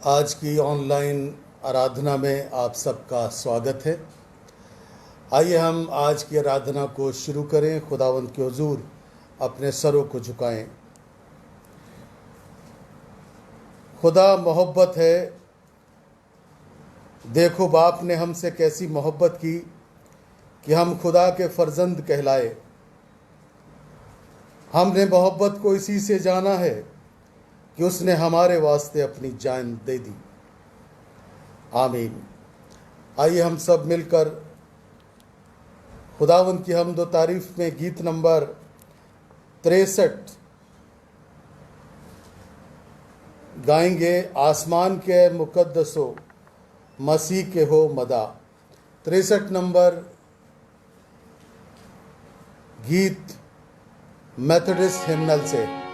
आज की ऑनलाइन आराधना में आप सबका स्वागत है। आइए हम आज की आराधना को शुरू करें। खुदावंद के हुजूर अपने सरों को झुकाएं। खुदा मोहब्बत है। देखो बाप ने हमसे कैसी मोहब्बत की कि हम खुदा के फर्जंद कहलाए। हमने मोहब्बत को इसी से जाना है कि उसने हमारे वास्ते अपनी जान दे दी। आमीन। आइए हम सब मिलकर खुदावंद की हमदो तारीफ में गीत नंबर 63 गाएंगे। आसमान के मुकद्दसो मसीह के हो मदा। 63 नंबर गीत मेथोडिस्ट हिम्नल से।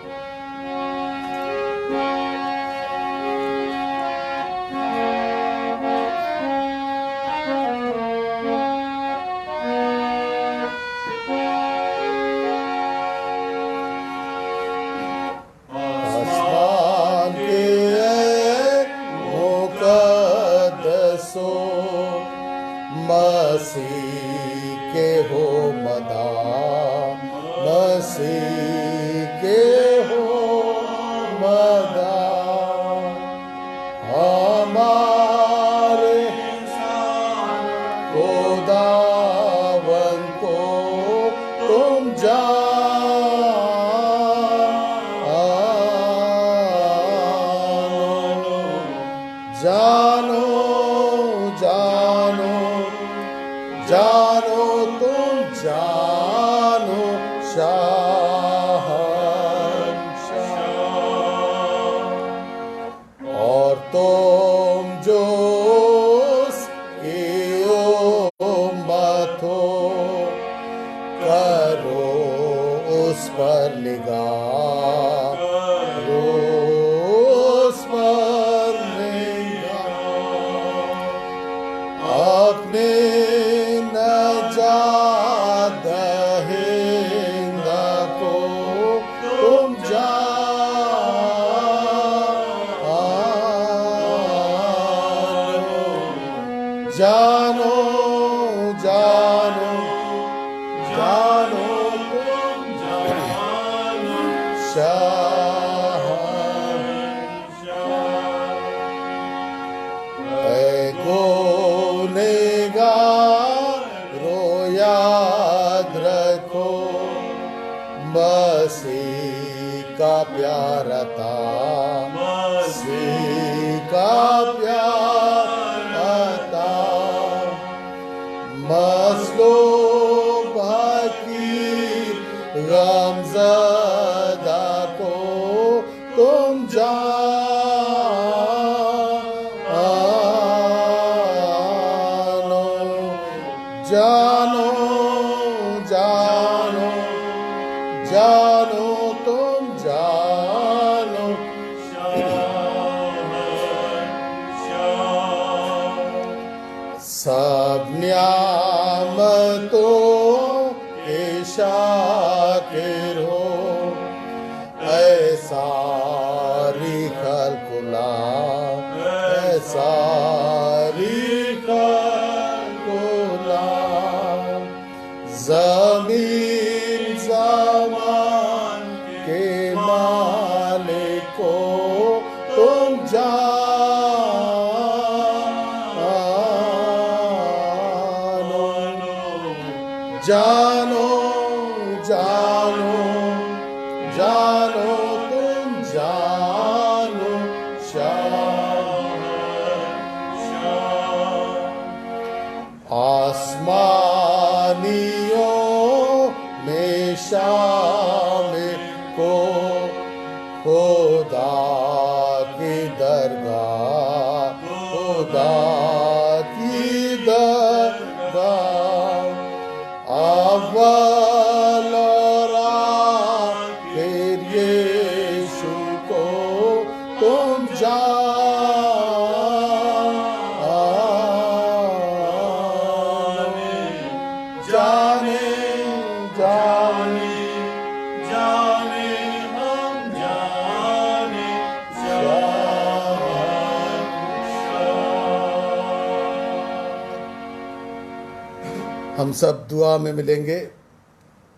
हम सब दुआ में मिलेंगे।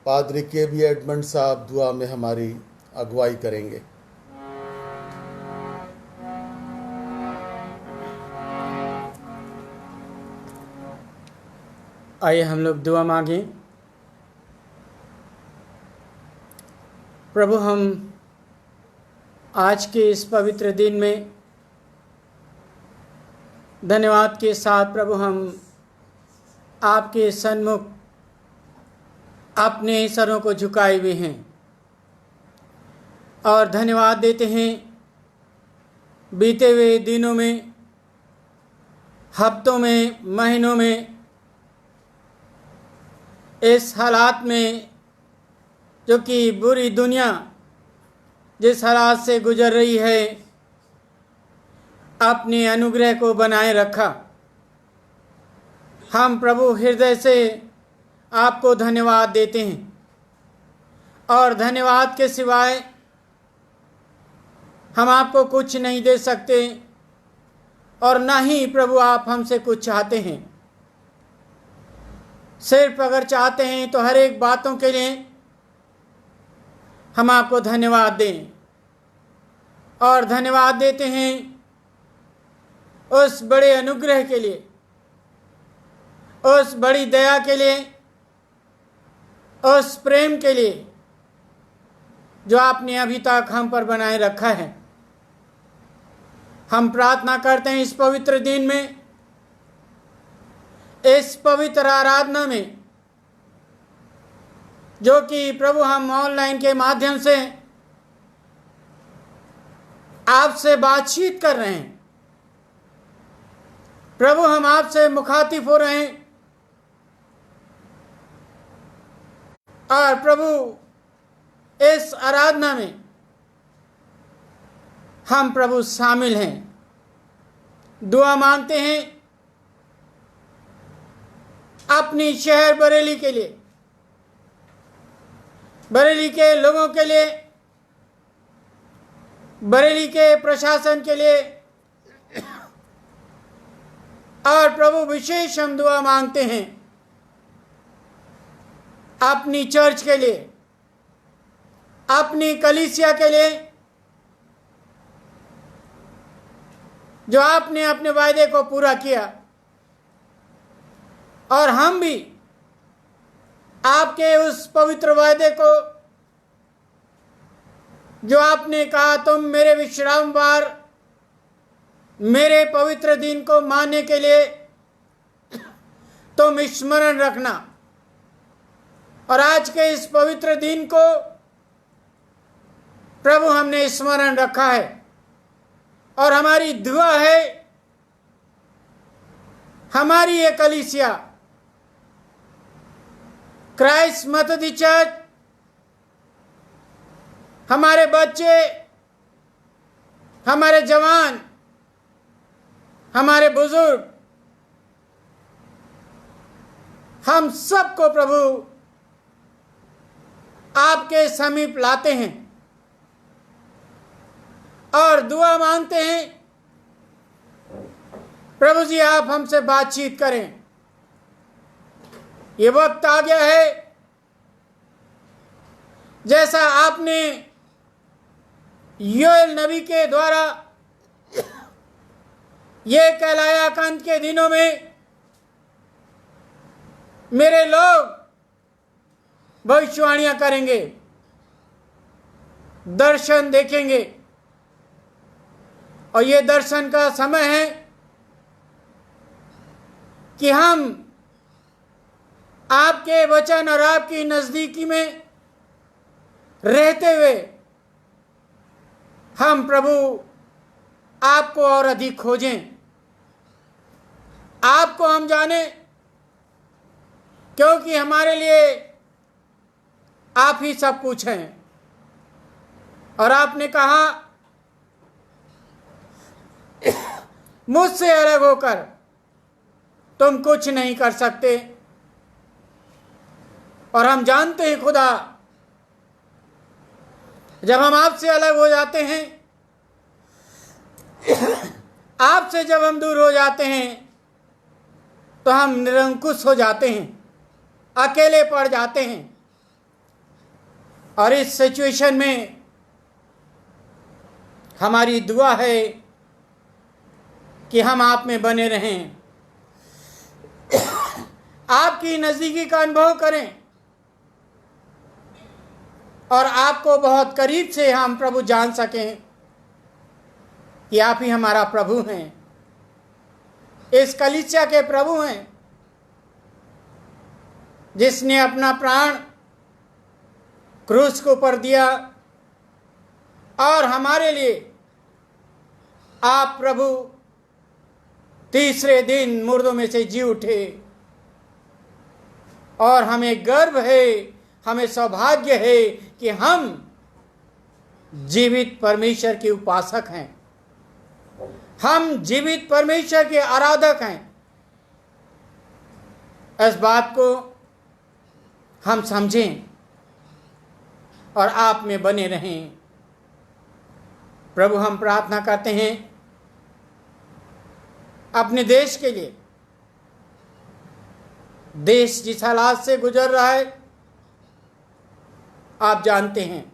पादरी के बी एडमंड साहब दुआ में हमारी अगुवाई करेंगे। आइए हम लोग दुआ मांगें। प्रभु, हम आज के इस पवित्र दिन में धन्यवाद के साथ प्रभु हम आपके सन्मुख अपने सरों को झुकाए हुए हैं और धन्यवाद देते हैं। बीते हुए दिनों में, हफ्तों में, महीनों में, इस हालात में जो कि बुरी दुनिया जिस हालात से गुजर रही है, अपने अनुग्रह को बनाए रखा। हम प्रभु हृदय से आपको धन्यवाद देते हैं और धन्यवाद के सिवाय हम आपको कुछ नहीं दे सकते और ना ही प्रभु आप हमसे कुछ चाहते हैं। सिर्फ अगर चाहते हैं तो हर एक बातों के लिए हम आपको धन्यवाद दें और धन्यवाद देते हैं उस बड़े अनुग्रह के लिए, उस बड़ी दया के लिए, उस प्रेम के लिए जो आपने अभी तक हम पर बनाए रखा है। हम प्रार्थना करते हैं इस पवित्र दिन में, इस पवित्र आराधना में, जो कि प्रभु हम ऑनलाइन के माध्यम से आपसे बातचीत कर रहे हैं। प्रभु हम आपसे मुखातिब हो रहे हैं और प्रभु इस आराधना में हम प्रभु शामिल हैं। दुआ मांगते हैं अपनी शहर बरेली के लिए, बरेली के लोगों के लिए, बरेली के प्रशासन के लिए और प्रभु विशेष हम दुआ मांगते हैं अपनी चर्च के लिए, अपनी कलीसिया के लिए, जो आपने अपने वायदे को पूरा किया और हम भी आपके उस पवित्र वायदे को जो आपने कहा तुम मेरे विश्रामवार, मेरे पवित्र दिन को मानने के लिए तुम स्मरण रखना। और आज के इस पवित्र दिन को प्रभु हमने स्मरण रखा है और हमारी दुआ है हमारी ये कलीसिया क्राइस्ट मेथोडिस्ट चर्च, हमारे बच्चे, हमारे जवान, हमारे बुजुर्ग, हम सबको प्रभु आपके समीप लाते हैं और दुआ मांगते हैं प्रभु जी आप हमसे बातचीत करें। ये वक्त आ गया है जैसा आपने योएल नबी के द्वारा ये कहलाया कि अंत के दिनों में मेरे लोग भविष्यवाणियां करेंगे, दर्शन देखेंगे और ये दर्शन का समय है कि हम आपके वचन और आपकी नजदीकी में रहते हुए हम प्रभु आपको और अधिक खोजें, आपको हम जाने, क्योंकि हमारे लिए आप ही सब कुछ हैं। और आपने कहा मुझसे अलग होकर तुम कुछ नहीं कर सकते। और हम जानते हैं खुदा, जब हम आपसे अलग हो जाते हैं, आपसे जब हम दूर हो जाते हैं तो हम निरंकुश हो जाते हैं। अकेले पड़ जाते हैं। और इस सिचुएशन में हमारी दुआ है कि हम आप में बने रहें, आपकी नज़दीकी का अनुभव करें और आपको बहुत करीब से हम प्रभु जान सकें कि आप ही हमारा प्रभु हैं, इस कलीसिया के प्रभु हैं, जिसने अपना प्राण क्रूस के ऊपर दिया और हमारे लिए आप प्रभु तीसरे दिन मुर्दों में से जी उठे। और हमें गर्व है, हमें सौभाग्य है कि हम जीवित परमेश्वर के उपासक हैं, हम जीवित परमेश्वर के आराधक हैं। इस बात को हम समझें और आप में बने रहें। प्रभु हम प्रार्थना करते हैं अपने देश के लिए। देश जिस हालात से गुजर रहा है आप जानते हैं,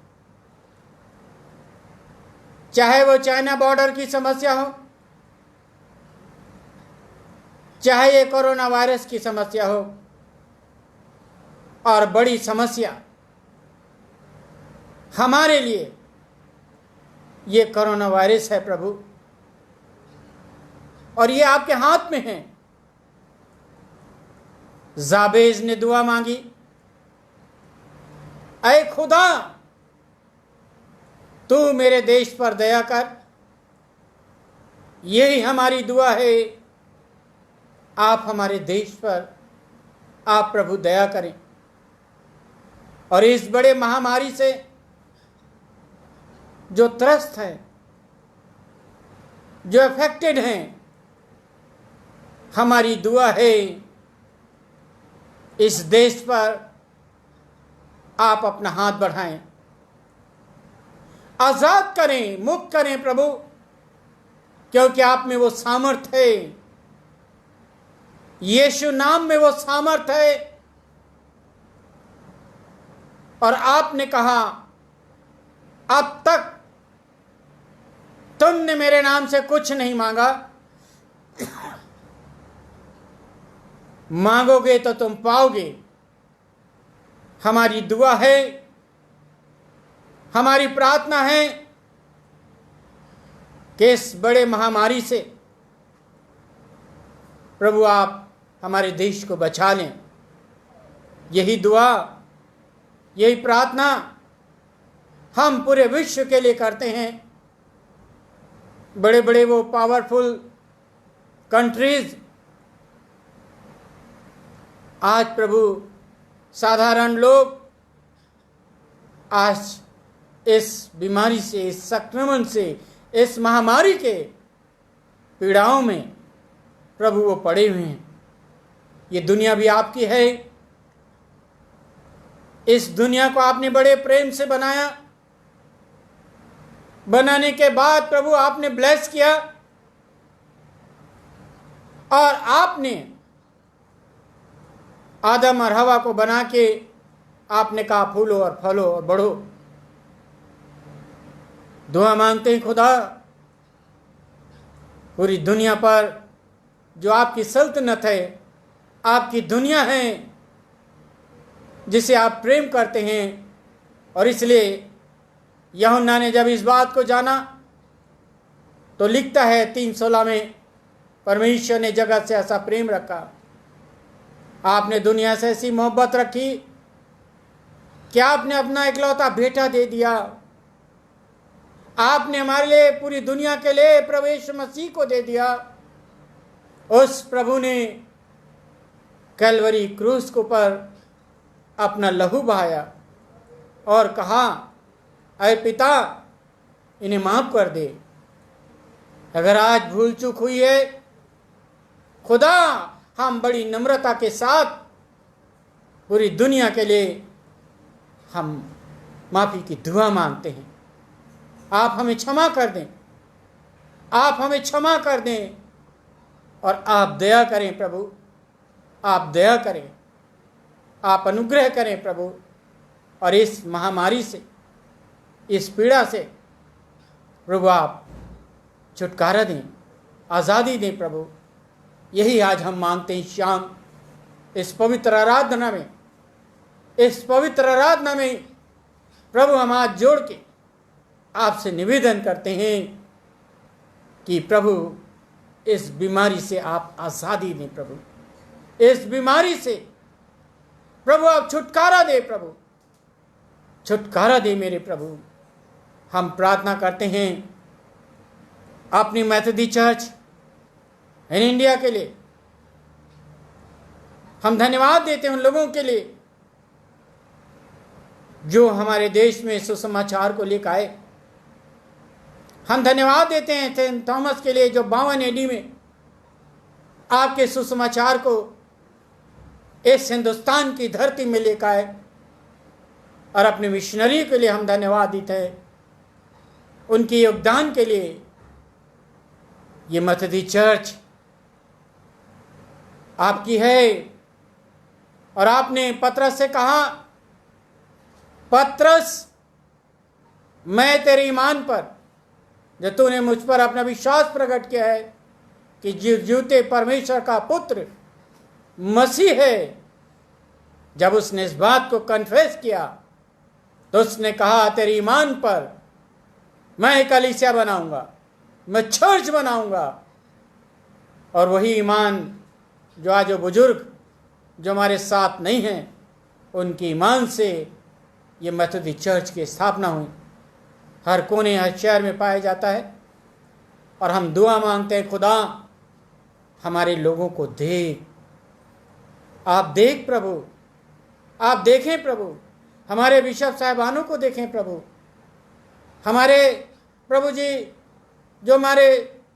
चाहे वो चाइना बॉर्डर की समस्या हो, चाहे ये कोरोना वायरस की समस्या हो, और बड़ी समस्या हमारे लिए ये कोरोना वायरस है प्रभु, और ये आपके हाथ में है। जाबेज ने दुआ मांगी, ऐ खुदा तू मेरे देश पर दया कर। यही हमारी दुआ है, आप हमारे देश पर आप प्रभु दया करें और इस बड़े महामारी से जो त्रस्त है, जो अफेक्टेड हैं, हमारी दुआ है इस देश पर आप अपना हाथ बढ़ाएं, आजाद करें, मुक्त करें प्रभु, क्योंकि आप में वो सामर्थ है, यीशु नाम में वो सामर्थ है। और आपने कहा अब तक तुमने मेरे नाम से कुछ नहीं मांगा, मांगोगे तो तुम पाओगे। हमारी दुआ है, हमारी प्रार्थना है कि इस बड़े महामारी से प्रभु आप हमारे देश को बचा लें। यही दुआ, यही प्रार्थना हम पूरे विश्व के लिए करते हैं। बड़े बड़े वो पावरफुल कंट्रीज आज प्रभु साधारण लोग आज इस बीमारी से, इस संक्रमण से, इस महामारी के पीड़ाओं में प्रभु वो पड़े हुए हैं। ये दुनिया भी आपकी है, इस दुनिया को आपने बड़े प्रेम से बनाया, बनाने के बाद प्रभु आपने ब्लेस किया और आपने आदम और हवा को बना के आपने कहा फूलो और फलो और बढ़ो। दुआ मांगते हैं खुदा, पूरी दुनिया पर जो आपकी सल्तनत है, आपकी दुनिया है जिसे आप प्रेम करते हैं, और इसलिए यूहन्ना ने जब इस बात को जाना तो लिखता है 3:16 में, परमेश्वर ने जगत से ऐसा प्रेम रखा, आपने दुनिया से ऐसी मोहब्बत रखी कि आपने अपना इकलौता बेटा दे दिया। आपने हमारे लिए, पूरी दुनिया के लिए प्रभु यीशु मसीह को दे दिया। उस प्रभु ने कैलवरी क्रूस के ऊपर अपना लहू बहाया और कहा, ऐ पिता इन्हें माफ कर दे, अगर आज भूल चूक हुई है खुदा, हम बड़ी नम्रता के साथ पूरी दुनिया के लिए हम माफ़ी की दुआ मांगते हैं। आप हमें क्षमा कर दें, आप हमें क्षमा कर दें और आप दया करें प्रभु, आप दया करें। आप अनुग्रह करें प्रभु, और इस महामारी से, इस पीड़ा से प्रभु आप छुटकारा दें, आज़ादी दें प्रभु। यही आज हम मांगते हैं शाम इस पवित्र आराधना में, इस पवित्र आराधना में प्रभु हम हाथ जोड़ के आपसे निवेदन करते हैं कि प्रभु इस बीमारी से आप आज़ादी दें प्रभु, इस बीमारी से प्रभु आप छुटकारा दे प्रभु, छुटकारा दे मेरे प्रभु। हम प्रार्थना करते हैं अपनी मैथडी चर्च इन इंडिया के लिए। हम धन्यवाद देते हैं उन लोगों के लिए जो हमारे देश में सुसमाचार को लेकर आए। हम धन्यवाद देते हैं सेंट थॉमस के लिए जो 52 AD में आपके सुसमाचार को इस हिंदुस्तान की धरती में लेकर आए, और अपने मिशनरी के लिए हम धन्यवाद देते हैं उनके योगदान के लिए। ये मैथडी चर्च आपकी है, और आपने पतरस से कहा, पतरस मैं तेरे ईमान पर, जो तूने मुझ पर अपना विश्वास प्रकट किया है कि जीवते परमेश्वर का पुत्र मसीह है, जब उसने इस बात को कन्फेस किया तो उसने कहा तेरे ईमान पर मैं एक कलीसिया बनाऊंगा, मैं चर्च बनाऊंगा। और वही ईमान जो आज वो बुजुर्ग जो हमारे साथ नहीं हैं, उनके ईमान से ये मैथडी चर्च की स्थापना हुई। हर कोने हर शहर में पाया जाता है, और हम दुआ मांगते हैं खुदा हमारे लोगों को देख, आप देख प्रभु, आप देखें प्रभु, हमारे बिशप साहिबानों को देखें प्रभु, हमारे प्रभु जी जो हमारे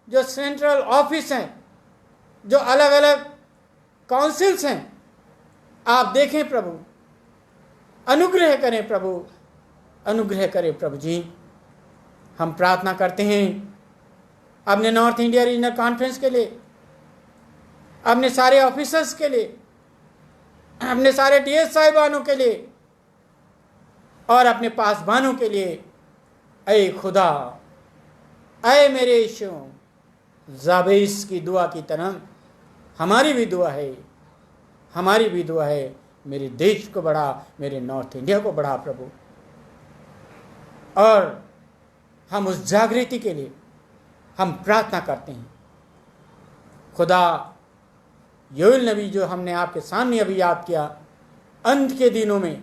जो सेंट्रल ऑफिस हैं, जो अलग अलग काउंसिल्स हैं, आप देखें प्रभु, अनुग्रह करें प्रभु, अनुग्रह करें प्रभु जी। हम प्रार्थना करते हैं अपने नॉर्थ इंडिया रीजनल कॉन्फ्रेंस के लिए, अपने सारे ऑफिसर्स के लिए, अपने सारे DS साहिबानों के लिए, और अपने पासबानों के लिए। ऐ खुदा, ऐ मेरे यीशु, जाबेस की दुआ की तरह हमारी भी दुआ है, हमारी भी दुआ है। मेरे देश को बढ़ा, मेरे नॉर्थ इंडिया को बढ़ा प्रभु। और हम उस जागृति के लिए हम प्रार्थना करते हैं खुदा। योएल नबी जो हमने आपके सामने अभी याद किया, अंत के दिनों में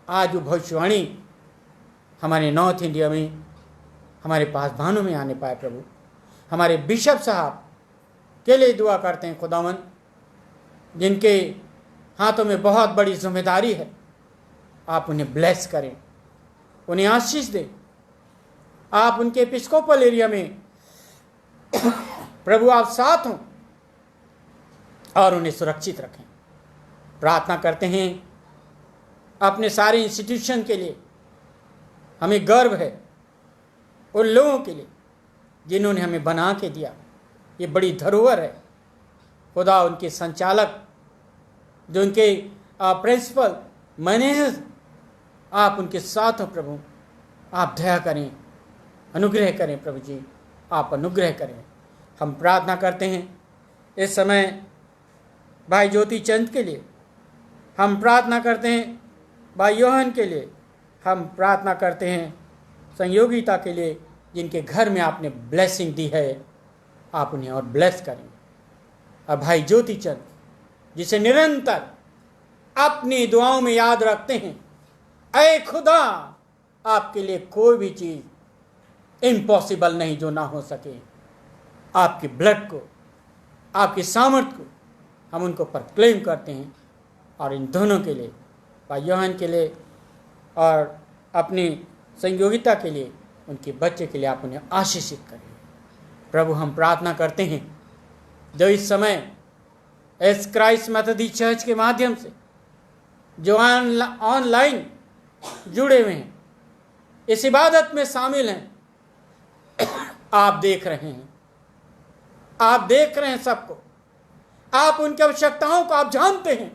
आज वो भविष्यवाणी हमारे नॉर्थ इंडिया में, हमारे पासबानों में आने पाए प्रभु। हमारे बिशप साहब के लिए दुआ करते हैं खुदावन, जिनके हाथों में बहुत बड़ी जिम्मेदारी है। आप उन्हें ब्लेस करें, उन्हें आशीष दें। आप उनके एपिस्कोपल एरिया में प्रभु आप साथ हों और उन्हें सुरक्षित रखें। प्रार्थना करते हैं अपने सारे इंस्टीट्यूशन के लिए। हमें गर्व है उन लोगों के लिए जिन्होंने हमें बना के दिया, ये बड़ी धरोहर है खुदा। उनके संचालक, जो उनके प्रिंसिपल, मैनेजर, आप उनके साथ हो प्रभु। आप दया करें, अनुग्रह करें प्रभु जी, आप अनुग्रह करें। हम प्रार्थना करते हैं इस समय भाई ज्योति चंद के लिए, हम प्रार्थना करते हैं भाई योहन के लिए, हम प्रार्थना करते हैं संयोगिता के लिए, जिनके घर में आपने ब्लेसिंग दी है, आप उन्हें और ब्लेस करें। और भाई ज्योति चंद जिसे निरंतर अपनी दुआओं में याद रखते हैं, ऐ खुदा आपके लिए कोई भी चीज़ इम्पॉसिबल नहीं जो ना हो सके। आपके ब्लड को, आपकी सामर्थ को हम उनको प्रोक्लेम करते हैं। और इन दोनों के लिए, भाई योहन के लिए और अपनी संयोगिता के लिए, उनके बच्चे के लिए आप उन्हें आशीषित करें प्रभु। हम प्रार्थना करते हैं जो इस समय एस क्राइस्ट मैथडी चर्च के माध्यम से जो ऑनलाइन जुड़े हुए हैं, इस इबादत में शामिल हैं, आप देख रहे हैं, आप देख रहे हैं सबको। आप उनकी आवश्यकताओं को आप जानते हैं,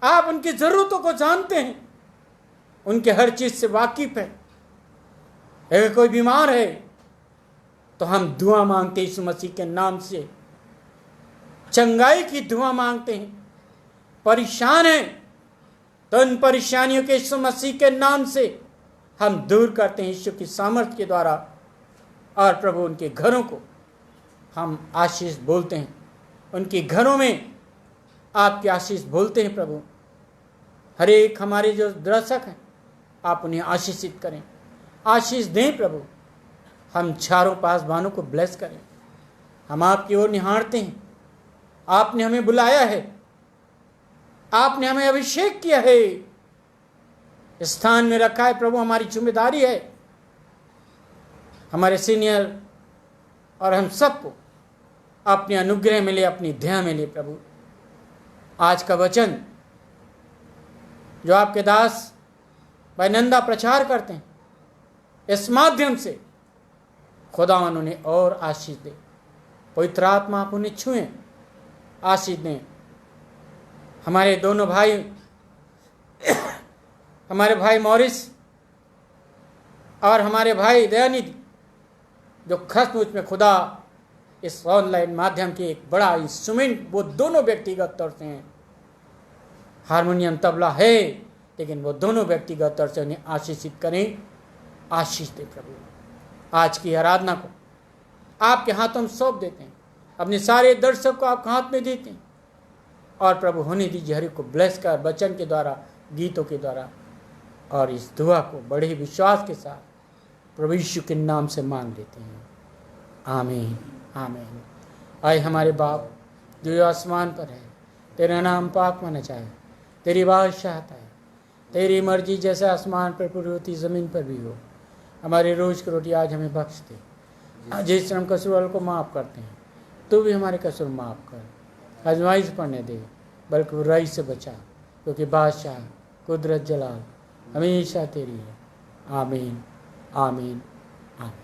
आप उनकी ज़रूरतों को जानते हैं, उनके हर चीज़ से वाकिफ़ है। अगर कोई बीमार है तो हम दुआ मांगते हैं यीशु मसीह के नाम से, चंगाई की दुआ मांगते हैं। परेशान है तो उन परेशानियों के यीशु मसीह के नाम से हम दूर करते हैं यीशु की सामर्थ्य के द्वारा। और प्रभु उनके घरों को हम आशीष बोलते हैं, उनके घरों में आपकी आशीष बोलते हैं। प्रभु हर एक हमारे जो दर्शक हैं आप उन्हें आशीषित करें, आशीष दें प्रभु। हम चारों पासवानों को ब्लेस करें। हम आपकी ओर निहारते हैं। आपने हमें बुलाया है, आपने हमें अभिषेक किया है, स्थान में रखा है प्रभु। हमारी जिम्मेदारी है, हमारे सीनियर और हम सबको अपने अनुग्रह मिले, अपनी दया मिले प्रभु। आज का वचन जो आपके दास भाई नंदा प्रचार करते हैं, इस माध्यम से खुदा उन्हें और आशीष दे। पवित्र आत्मा आप उन्हें छुएं, आशीष दें। हमारे दोनों भाई, हमारे भाई मॉरिस और हमारे भाई दयानिधि जो सचमुच में खुदा इस ऑनलाइन माध्यम के एक बड़ा इंस्ट्रूमेंट, वो दोनों व्यक्तिगत तौर से हैं। हारमोनियम तबला है, लेकिन वो दोनों व्यक्तिगत तौर से उन्हें आशीषित करें, आशीष दे प्रभु। आज की आराधना को आपके हाथों में सौंप देते हैं, अपने सारे दर्शक को आपके हाथ में देते हैं। और प्रभु होने दीजिए हर एक को ब्लेस कर, वचन के द्वारा, गीतों के द्वारा। और इस दुआ को बड़े विश्वास के साथ प्रभु यीशु के नाम से मांग लेते हैं, आमीन आमीन। आए हमारे बाप जो आसमान पर है, तेरा नाम पाक माना जाए, तेरी बादशाहत आए, तेरी मर्जी जैसे आसमान पर पूरी होती ज़मीन पर भी हो। हमारी रोज़ की रोटी आज हमें बख्श दे, जिस हम कसूर को माफ़ करते हैं, तू भी हमारे कसूर माफ़ कर। आजमाइश पढ़ने दे, बल्कि बुराई से बचा, क्योंकि बादशाह, कुदरत, जलाल हमेशा तेरी है। आमीन आमीन आमीन।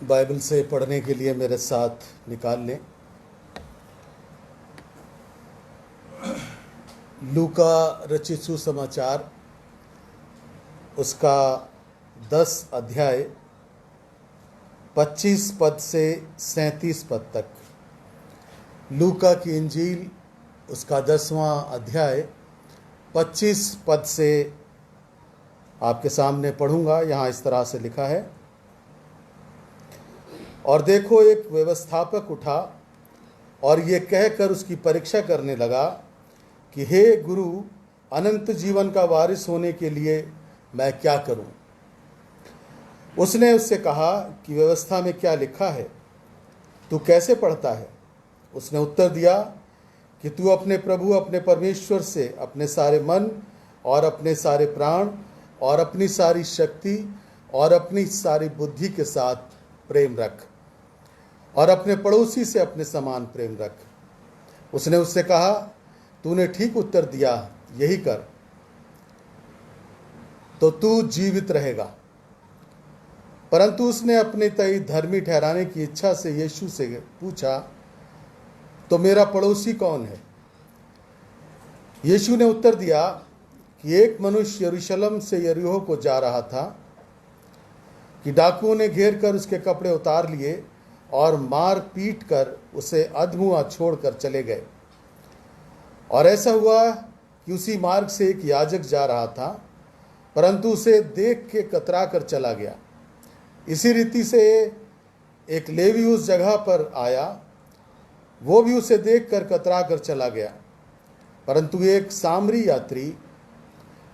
बाइबल से पढ़ने के लिए मेरे साथ निकाल लें लूका रचित सुसमाचार, उसका 10 अध्याय 25 पद से 37 पद तक। लूका की इंजील, उसका 10वां अध्याय 25 पद से आपके सामने पढ़ूंगा। यहाँ इस तरह से लिखा है, और देखो एक व्यवस्थापक उठा और ये कहकर उसकी परीक्षा करने लगा कि हे गुरु, अनंत जीवन का वारिस होने के लिए मैं क्या करूं? उसने उससे कहा कि व्यवस्था में क्या लिखा है, तू कैसे पढ़ता है? उसने उत्तर दिया कि तू अपने प्रभु अपने परमेश्वर से अपने सारे मन और अपने सारे प्राण और अपनी सारी शक्ति और अपनी सारी बुद्धि के साथ प्रेम रख, और अपने पड़ोसी से अपने समान प्रेम रख। उसने उससे कहा, तूने ठीक उत्तर दिया, यही कर तो तू जीवित रहेगा। परंतु उसने अपने तय धर्मी ठहराने की इच्छा से यीशु से पूछा, तो मेरा पड़ोसी कौन है? यीशु ने उत्तर दिया कि एक मनुष्य यरूशलेम से यरीहो को जा रहा था कि डाकुओं ने घेर कर उसके कपड़े उतार लिए और मार पीट कर उसे अधमुआ छोड़कर चले गए। और ऐसा हुआ कि उसी मार्ग से एक याजक जा रहा था, परंतु उसे देख के कतरा कर चला गया। इसी रीति से एक लेवी उस जगह पर आया, वो भी उसे देख कर कतरा कर चला गया। परंतु एक सामरी यात्री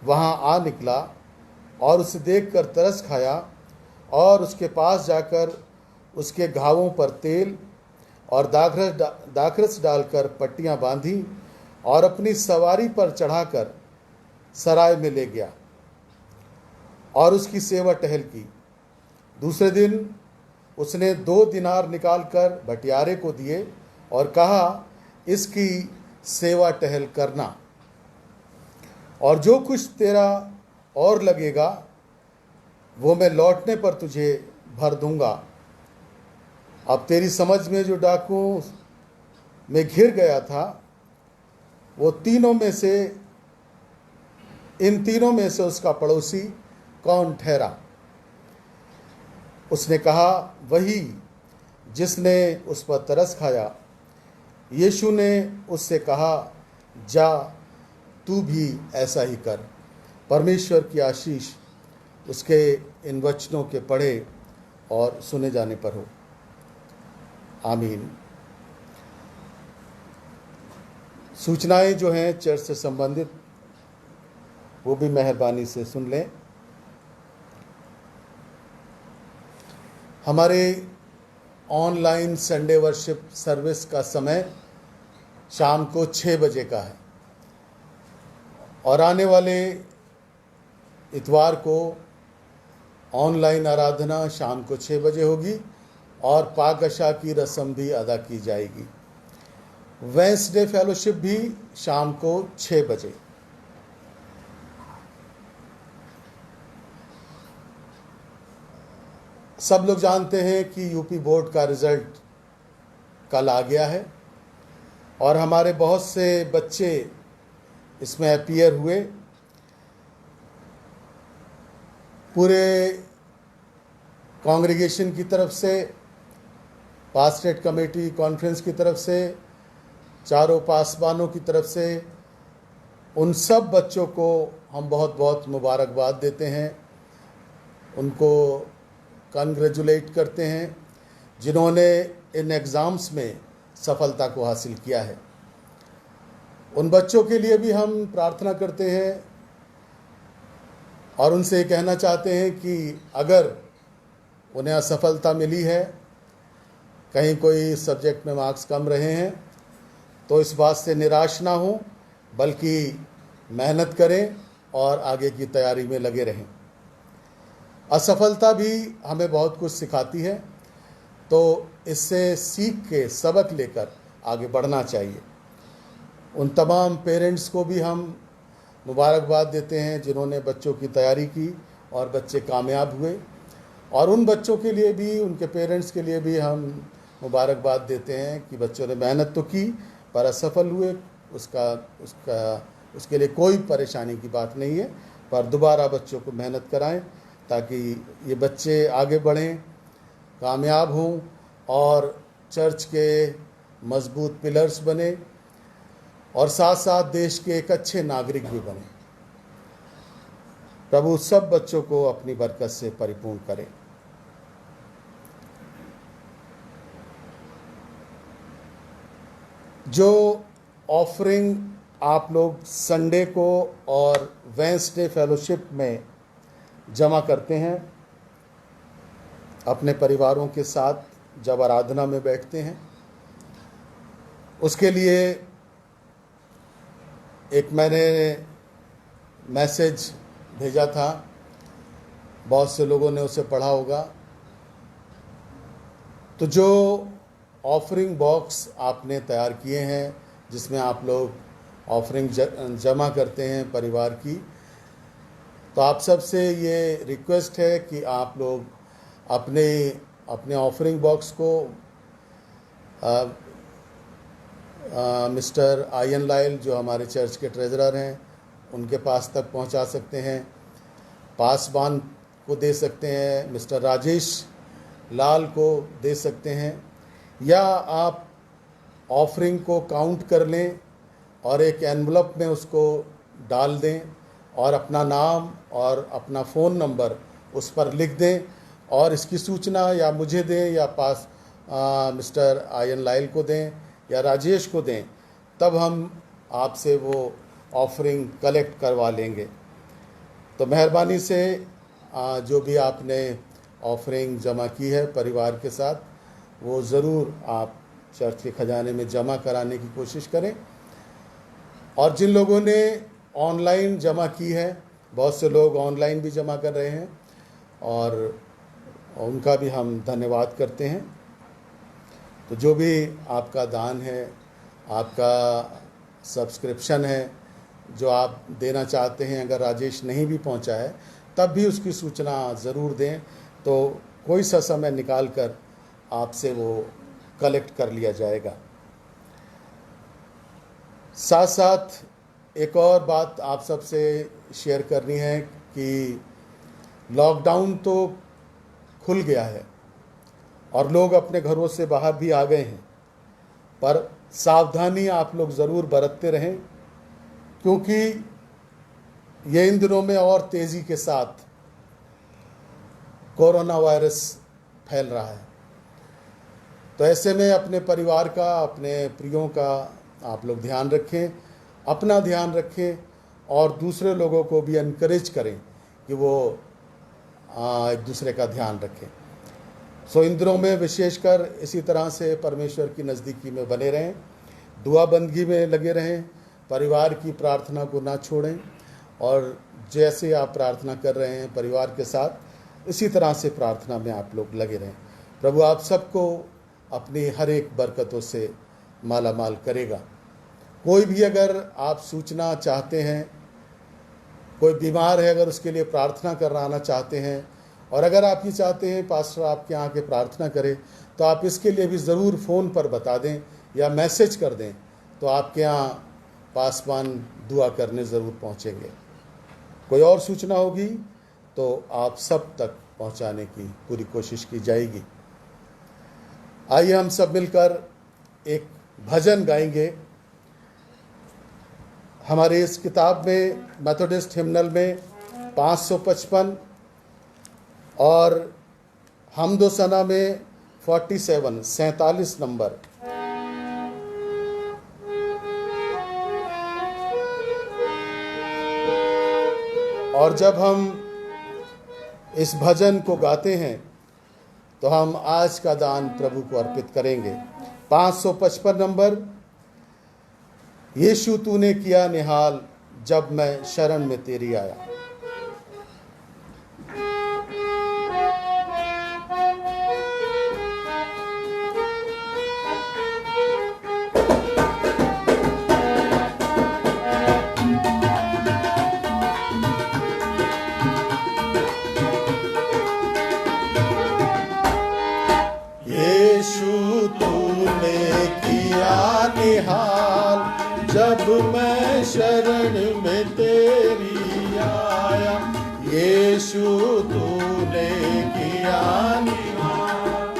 वहाँ आ निकला और उसे देखकर तरस खाया और उसके पास जाकर उसके घावों पर तेल और दाखरस डालकर पट्टियाँ बांधी और अपनी सवारी पर चढ़ाकर सराय में ले गया और उसकी सेवा टहल की। दूसरे दिन उसने 2 दिनार निकालकर भटियारे को दिए और कहा, इसकी सेवा टहल करना। और जो कुछ तेरा और लगेगा वो मैं लौटने पर तुझे भर दूंगा। अब तेरी समझ में जो डाकुओं में घिर गया था वो इन तीनों में से उसका पड़ोसी कौन ठहरा? उसने कहा, वही जिसने उस पर तरस खाया। यीशु ने उससे कहा, जा तू भी ऐसा ही कर। परमेश्वर की आशीष उसके इन वचनों के पढ़े और सुने जाने पर हो। आमीन। सूचनाएं जो हैं चर्च से संबंधित वो भी मेहरबानी से सुन लें। हमारे ऑनलाइन संडे वर्शिप सर्विस का समय शाम को 6 बजे का है और आने वाले इतवार को ऑनलाइन आराधना शाम को 6 बजे होगी और पाकशा की रस्म भी अदा की जाएगी। वेंसडे फेलोशिप भी शाम को 6 बजे। सब लोग जानते हैं कि यूपी बोर्ड का रिजल्ट कल आ गया है और हमारे बहुत से बच्चे इसमें अपीयर हुए। पूरे कांग्रेगेशन की तरफ से, पास्टरेट कमेटी कॉन्फ्रेंस की तरफ से, चारों पासबानों की तरफ से उन सब बच्चों को हम बहुत बहुत मुबारकबाद देते हैं, उनको कंग्रेचुलेट करते हैं जिन्होंने इन एग्ज़ाम्स में सफलता को हासिल किया है। उन बच्चों के लिए भी हम प्रार्थना करते हैं और उनसे कहना चाहते हैं कि अगर उन्हें असफलता मिली है, कहीं कोई सब्जेक्ट में मार्क्स कम रहे हैं, तो इस बात से निराश ना हो, बल्कि मेहनत करें और आगे की तैयारी में लगे रहें। असफलता भी हमें बहुत कुछ सिखाती है, तो इससे सीख के सबक लेकर आगे बढ़ना चाहिए। उन तमाम पेरेंट्स को भी हम मुबारकबाद देते हैं जिन्होंने बच्चों की तैयारी की और बच्चे कामयाब हुए, और उन बच्चों के लिए भी, उनके पेरेंट्स के लिए भी हम मुबारकबाद देते हैं कि बच्चों ने मेहनत तो की पर असफल हुए। उसके लिए कोई परेशानी की बात नहीं है, पर दोबारा बच्चों को मेहनत कराएं ताकि ये बच्चे आगे बढ़ें, कामयाब हों और चर्च के मजबूत पिलर्स बने और साथ साथ देश के एक अच्छे नागरिक भी बने। प्रभु सब बच्चों को अपनी बरकत से परिपूर्ण करे। जो ऑफरिंग आप लोग संडे को और वेंसडे फेलोशिप में जमा करते हैं अपने परिवारों के साथ जब आराधना में बैठते हैं, उसके लिए एक मैंने मैसेज भेजा था, बहुत से लोगों ने उसे पढ़ा होगा। तो जो ऑफरिंग बॉक्स आपने तैयार किए हैं जिसमें आप लोग ऑफरिंग जमा करते हैं परिवार की, तो आप सबसे ये रिक्वेस्ट है कि आप लोग अपने ऑफरिंग बॉक्स को मिस्टर आयन लाइल जो हमारे चर्च के ट्रेजरर हैं उनके पास तक पहुंचा सकते हैं, पासबान को दे सकते हैं, मिस्टर राजेश लाल को दे सकते हैं, या आप ऑफरिंग को काउंट कर लें और एक एनवलप में उसको डाल दें और अपना नाम और अपना फ़ोन नंबर उस पर लिख दें और इसकी सूचना या मुझे दें या मिस्टर आयन लाइल को दें या राजेश को दें, तब हम आपसे वो ऑफरिंग कलेक्ट करवा लेंगे। तो मेहरबानी से जो भी आपने ऑफरिंग जमा की है परिवार के साथ, वो ज़रूर आप चर्च के खजाने में जमा कराने की कोशिश करें। और जिन लोगों ने ऑनलाइन जमा की है, बहुत से लोग ऑनलाइन भी जमा कर रहे हैं और उनका भी हम धन्यवाद करते हैं। तो जो भी आपका दान है, आपका सब्सक्रिप्शन है, जो आप देना चाहते हैं, अगर राजेश नहीं भी पहुंचा है तब भी उसकी सूचना ज़रूर दें, तो कोई सा समय निकाल कर आपसे वो कलेक्ट कर लिया जाएगा। साथ साथ एक और बात आप सबसे शेयर करनी है कि लॉकडाउन तो खुल गया है और लोग अपने घरों से बाहर भी आ गए हैं, पर सावधानी आप लोग ज़रूर बरतते रहें, क्योंकि ये इन दिनों में और तेज़ी के साथ कोरोना वायरस फैल रहा है। तो ऐसे में अपने परिवार का, अपने प्रियों का आप लोग ध्यान रखें, अपना ध्यान रखें और दूसरे लोगों को भी एनकरेज करें कि वो एक दूसरे का ध्यान रखें। सो इन दिनों में विशेषकर इसी तरह से परमेश्वर की नज़दीकी में बने रहें, दुआ बंदगी में लगे रहें, परिवार की प्रार्थना को ना छोड़ें और जैसे आप प्रार्थना कर रहे हैं परिवार के साथ, इसी तरह से प्रार्थना में आप लोग लगे रहें। प्रभु आप सबको अपनी हर एक बरकतों से माला माल करेगा। कोई भी अगर आप सूचना चाहते हैं, कोई बीमार है, अगर उसके लिए प्रार्थना कराना चाहते हैं, और अगर आप ये चाहते हैं पास्टर आपके यहाँ के प्रार्थना करें, तो आप इसके लिए भी ज़रूर फ़ोन पर बता दें या मैसेज कर दें, तो आपके यहाँ पासवान दुआ करने ज़रूर पहुँचेंगे। कोई और सूचना होगी तो आप सब तक पहुँचाने की पूरी कोशिश की जाएगी। आइए हम सब मिलकर एक भजन गाएंगे। हमारे इस किताब में मेथोडिस्ट हिम्नल में 555 और हमदो सना में 47 नंबर। और जब हम इस भजन को गाते हैं तो हम आज का दान प्रभु को अर्पित करेंगे। 555 नंबर। यीशु तूने किया निहाल जब मैं शरण में तेरी आया। यीशु तूने किया निहाल जब मैं शरण में तेरी आया। यीशु तूने किया निहाल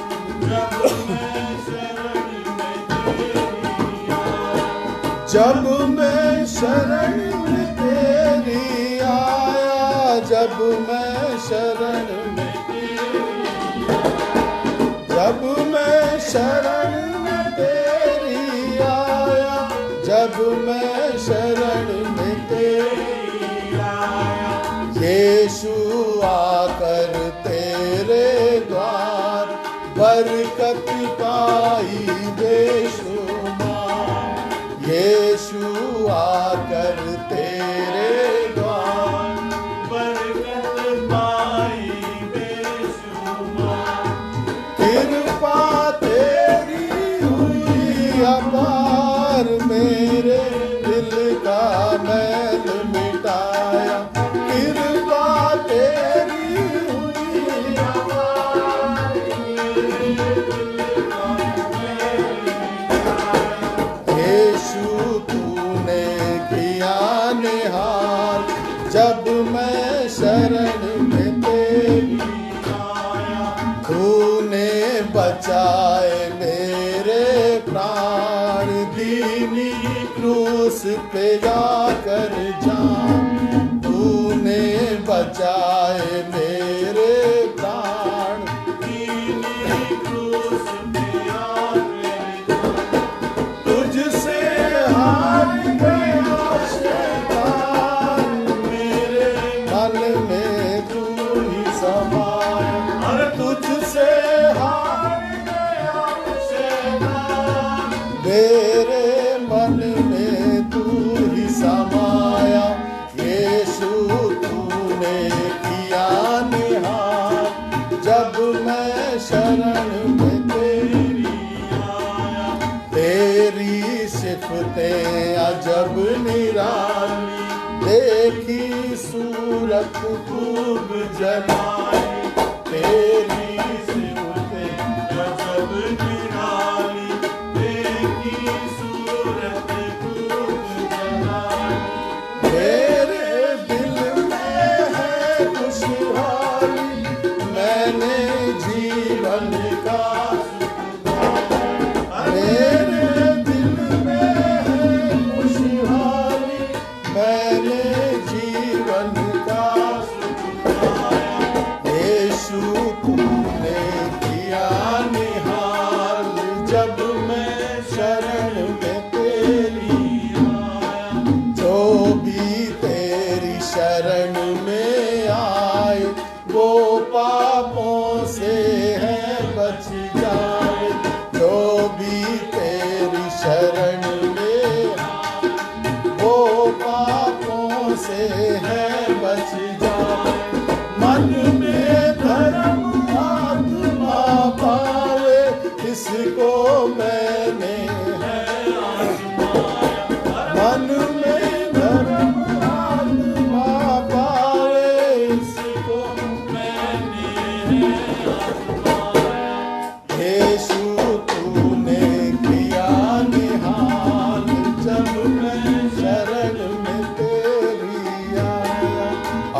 जब मैं शरण में तेरी आया। जब मैं शरण में तेरी आया, जब मैं शरण में तेरी आया, जब मैं शरण में तेरी आया, जब मैं शरण में तेरी आया। यीशु आकर तेरे द्वार बरकत पाई बेशुमार। यीशु आकर तेरे द्वार बरकत पाई बेशुमार। कृपा तेरी हुई अपार, मेरे दिल का मैल मिटाया। कृपा तेरी हुई अपार, मेरे दिल का मैल मिटाया। यीशु तूने किया निहाल जब मैं शरण में तेरी आया। तूने बचाए मेरे प्राण, दीनी क्रूस पे जाकर जान। तूने बचाए मेरे प्राण, दीनी क्रूस पे जाकर जान। तुझसे हार गया शैतान, मेरे मन में तू ही समाया। अरे तुझसे हार गया शैतान, मेरे मन में तू ही समाया। यीशु तूने किया सिफतें अजब निराली, देखी सूरत खूब जलाली, तेरी सिफतें अजब निराली, देखी सूरत खूब जलाली। मेरे दिल में है खुशहाली, मैंने जीवन का सुख पाया। मेरे दिल में है खुशहाली, मैंने जीवन का सुख पाया। यीशु तूने किया निहाल, जब मैं शरण में तेरी आया। जो भी तेरी शरण में आए, वो पापों से है बच जाए। जो भी तेरी शरण में आए, वो पापों से है बच जाए। मन में धर्म आत्मा पावे, इसको मैंने है आजमाया। मन में धर्म आत्मा पावे, इसको मैंने है आजमाया। यीशु तूने किया निहाल, जब मैं शरण में तेरी आया।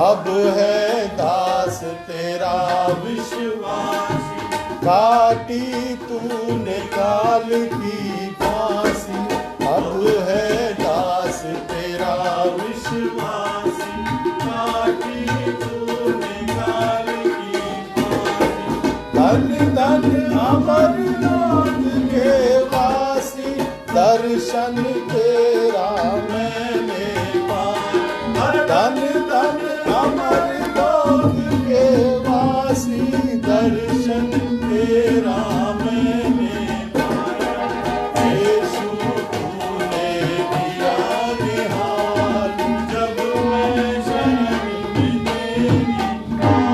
अब है दास तेरा विश्वासी, काटी तूने काल की फांसी। अब है दास तेरा विश्वासी, काटी तूने काल की फांसी। धन धन अमरनाथ के वासी, दर्शन तेरा मैंने पाया। धन धन अमरनाथ के वासी, दर्शन तेरा मैंने पाया। यीशु तूने किया निहाल, जब मैं शरण में तेरी आया।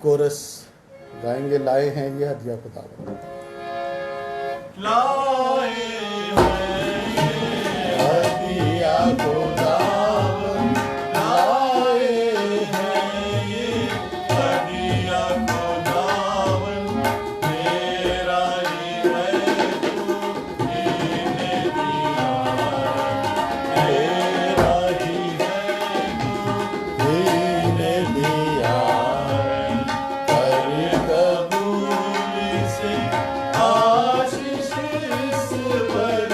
कोरस गाएंगे, लाए हैं ये हदिया खुदावंद। लाए हैं हदिया खुदावंद, लाए हैं ये हदिया खुदावंद। तेरा ही है तू, इन्हें दिया है। तेरा ही है तू, इन्हें दिया है। कर कबूल से आशीष इस पर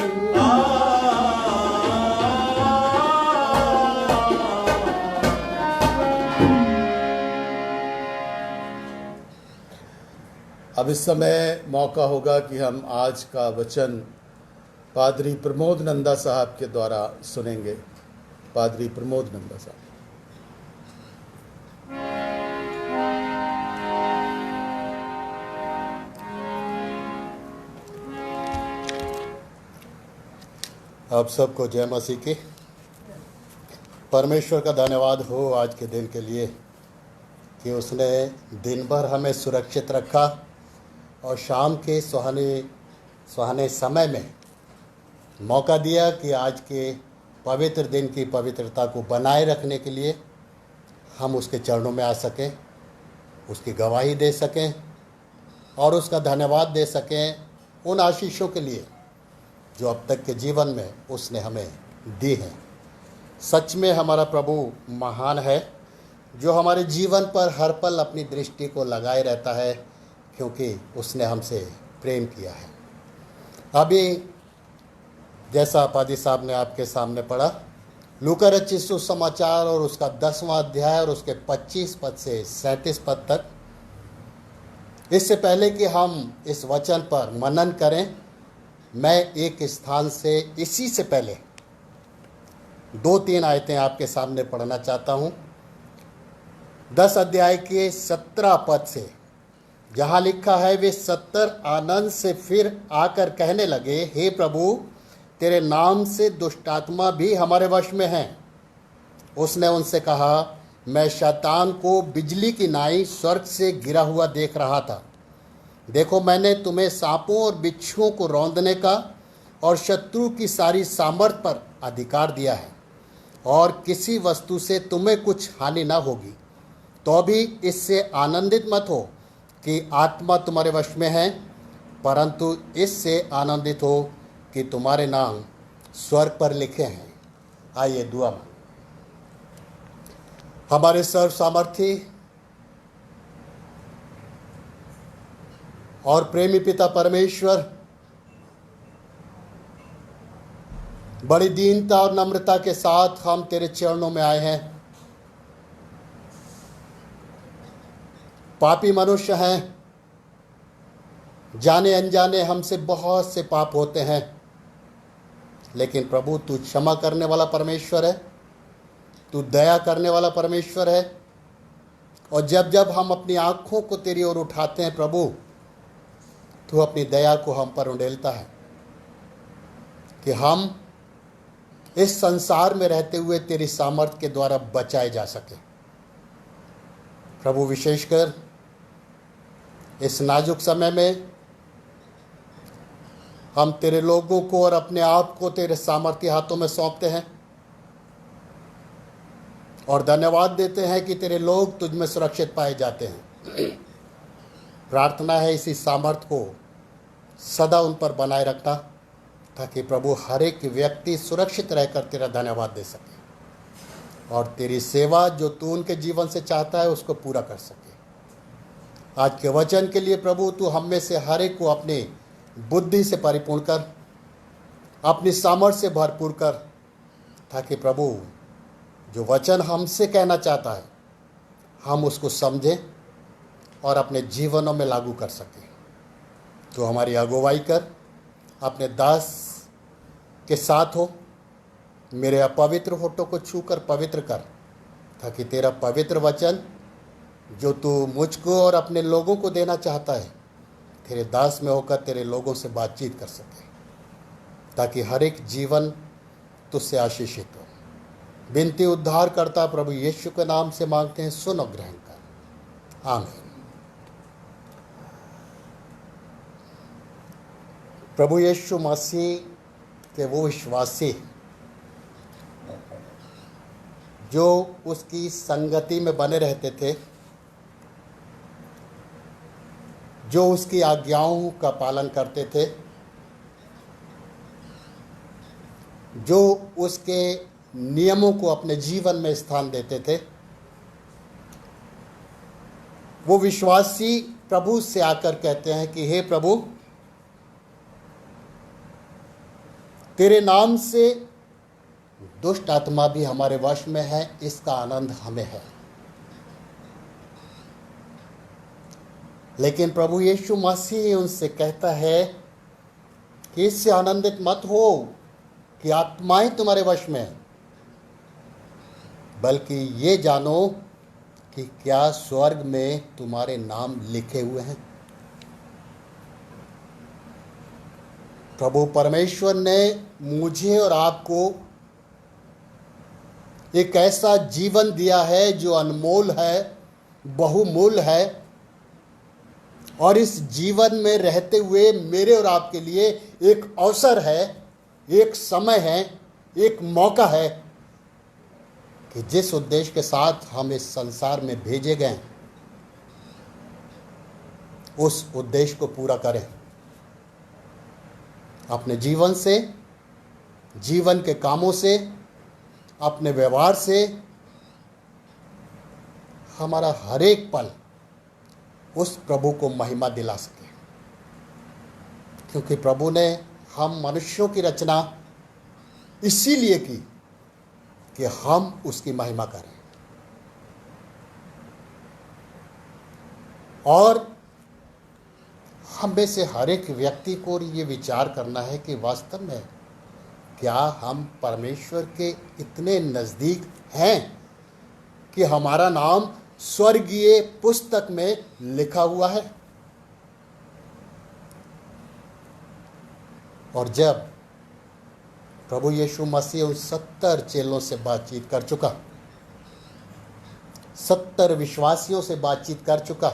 अब इस समय मौका होगा कि हम आज का वचन पादरी प्रमोद नंदा साहब के द्वारा सुनेंगे। पादरी प्रमोद नंदा साहब। आप सबको जय मसीह की। परमेश्वर का धन्यवाद हो आज के दिन के लिए कि उसने दिन भर हमें सुरक्षित रखा और शाम के सुहाने समय में मौका दिया कि आज के पवित्र दिन की पवित्रता को बनाए रखने के लिए हम उसके चरणों में आ सकें, उसकी गवाही दे सकें और उसका धन्यवाद दे सकें उन आशीषों के लिए जो अब तक के जीवन में उसने हमें दी हैं। सच में हमारा प्रभु महान है, जो हमारे जीवन पर हर पल अपनी दृष्टि को लगाए रहता है, क्योंकि उसने हमसे प्रेम किया है। अभी जैसा पादी साहब ने आपके सामने पढ़ा, लूका रचित सुसमाचार और उसका 10वां अध्याय और उसके 25 पद से 37 पद तक। इससे पहले कि हम इस वचन पर मनन करें, मैं एक स्थान से इसी से पहले 2-3 आयतें आपके सामने पढ़ना चाहता हूँ। 10 अध्याय के 17 पद से जहाँ लिखा है, वे 70 आनंद से फिर आकर कहने लगे, हे प्रभु, तेरे नाम से दुष्टात्मा भी हमारे वश में हैं। उसने उनसे कहा, मैं शैतान को बिजली की नाई स्वर्ग से गिरा हुआ देख रहा था। देखो, मैंने तुम्हें सांपों और बिच्छुओं को रौंदने का और शत्रु की सारी सामर्थ पर अधिकार दिया है, और किसी वस्तु से तुम्हें कुछ हानि न होगी। तो भी इससे आनंदित मत हो कि आत्मा तुम्हारे वश में है, परंतु इससे आनंदित हो कि तुम्हारे नाम स्वर्ग पर लिखे हैं। आइए दुआ मांगें। हमारे सर्व सामर्थी और प्रेमी पिता परमेश्वर, बड़ी दीनता और नम्रता के साथ हम तेरे चरणों में आए हैं। पापी मनुष्य हैं, जाने अनजाने हमसे बहुत से पाप होते हैं, लेकिन प्रभु तू क्षमा करने वाला परमेश्वर है, तू दया करने वाला परमेश्वर है। और जब जब हम अपनी आंखों को तेरी ओर उठाते हैं प्रभु, तू अपनी दया को हम पर उंडेलता है कि हम इस संसार में रहते हुए तेरी सामर्थ के द्वारा बचाए जा सके। प्रभु, विशेषकर इस नाजुक समय में हम तेरे लोगों को और अपने आप को तेरे सामर्थ्य हाथों में सौंपते हैं और धन्यवाद देते हैं कि तेरे लोग तुझ में सुरक्षित पाए जाते हैं। प्रार्थना है इसी सामर्थ्य को सदा उन पर बनाए रखना, ताकि प्रभु हर एक व्यक्ति सुरक्षित रहकर तेरा धन्यवाद दे सके और तेरी सेवा जो तू उनके जीवन से चाहता है उसको पूरा कर सके। आज के वचन के लिए प्रभु तू हम में से हर एक को अपनी बुद्धि से परिपूर्ण कर, अपनी सामर्थ्य से भरपूर कर, ताकि प्रभु जो वचन हमसे कहना चाहता है हम उसको समझें और अपने जीवनों में लागू कर सकें। तो हमारी अगुवाई कर, अपने दास के साथ हो, मेरे अपवित्र होठों को छूकर पवित्र कर, ताकि तेरा पवित्र वचन जो तू मुझको और अपने लोगों को देना चाहता है, तेरे दास में होकर तेरे लोगों से बातचीत कर सके, ताकि हर एक जीवन तुझसे आशीषित हो। विनती उद्धार करता प्रभु यीशु के नाम से मांगते हैं, सुन और ग्रहण कर। आमीन। प्रभु यीशु मसीह के वो विश्वासी जो उसकी संगति में बने रहते थे, जो उसकी आज्ञाओं का पालन करते थे, जो उसके नियमों को अपने जीवन में स्थान देते थे, वो विश्वासी प्रभु से आकर कहते हैं कि हे प्रभु, तेरे नाम से दुष्ट आत्मा भी हमारे वश में है, इसका आनंद हमें है। लेकिन प्रभु यीशु मसीह उनसे कहता है कि इससे आनंदित मत हो कि आत्माएं तुम्हारे वश में है, बल्कि ये जानो कि क्या स्वर्ग में तुम्हारे नाम लिखे हुए हैं। प्रभु परमेश्वर ने मुझे और आपको एक ऐसा जीवन दिया है जो अनमोल है, बहुमूल्य है, और इस जीवन में रहते हुए मेरे और आपके लिए एक अवसर है, एक समय है, एक मौका है कि जिस उद्देश्य के साथ हम इस संसार में भेजे गए उस उद्देश्य को पूरा करें। अपने जीवन से, जीवन के कामों से, अपने व्यवहार से हमारा हर एक पल उस प्रभु को महिमा दिला सके, क्योंकि प्रभु ने हम मनुष्यों की रचना इसीलिए की कि हम उसकी महिमा करें। और हम में से हर एक व्यक्ति को ये विचार करना है कि वास्तव में क्या हम परमेश्वर के इतने नज़दीक हैं कि हमारा नाम स्वर्गीय पुस्तक में लिखा हुआ है। और जब प्रभु यीशु मसीह उन 70 चेलों से बातचीत कर चुका, 70 विश्वासियों से बातचीत कर चुका,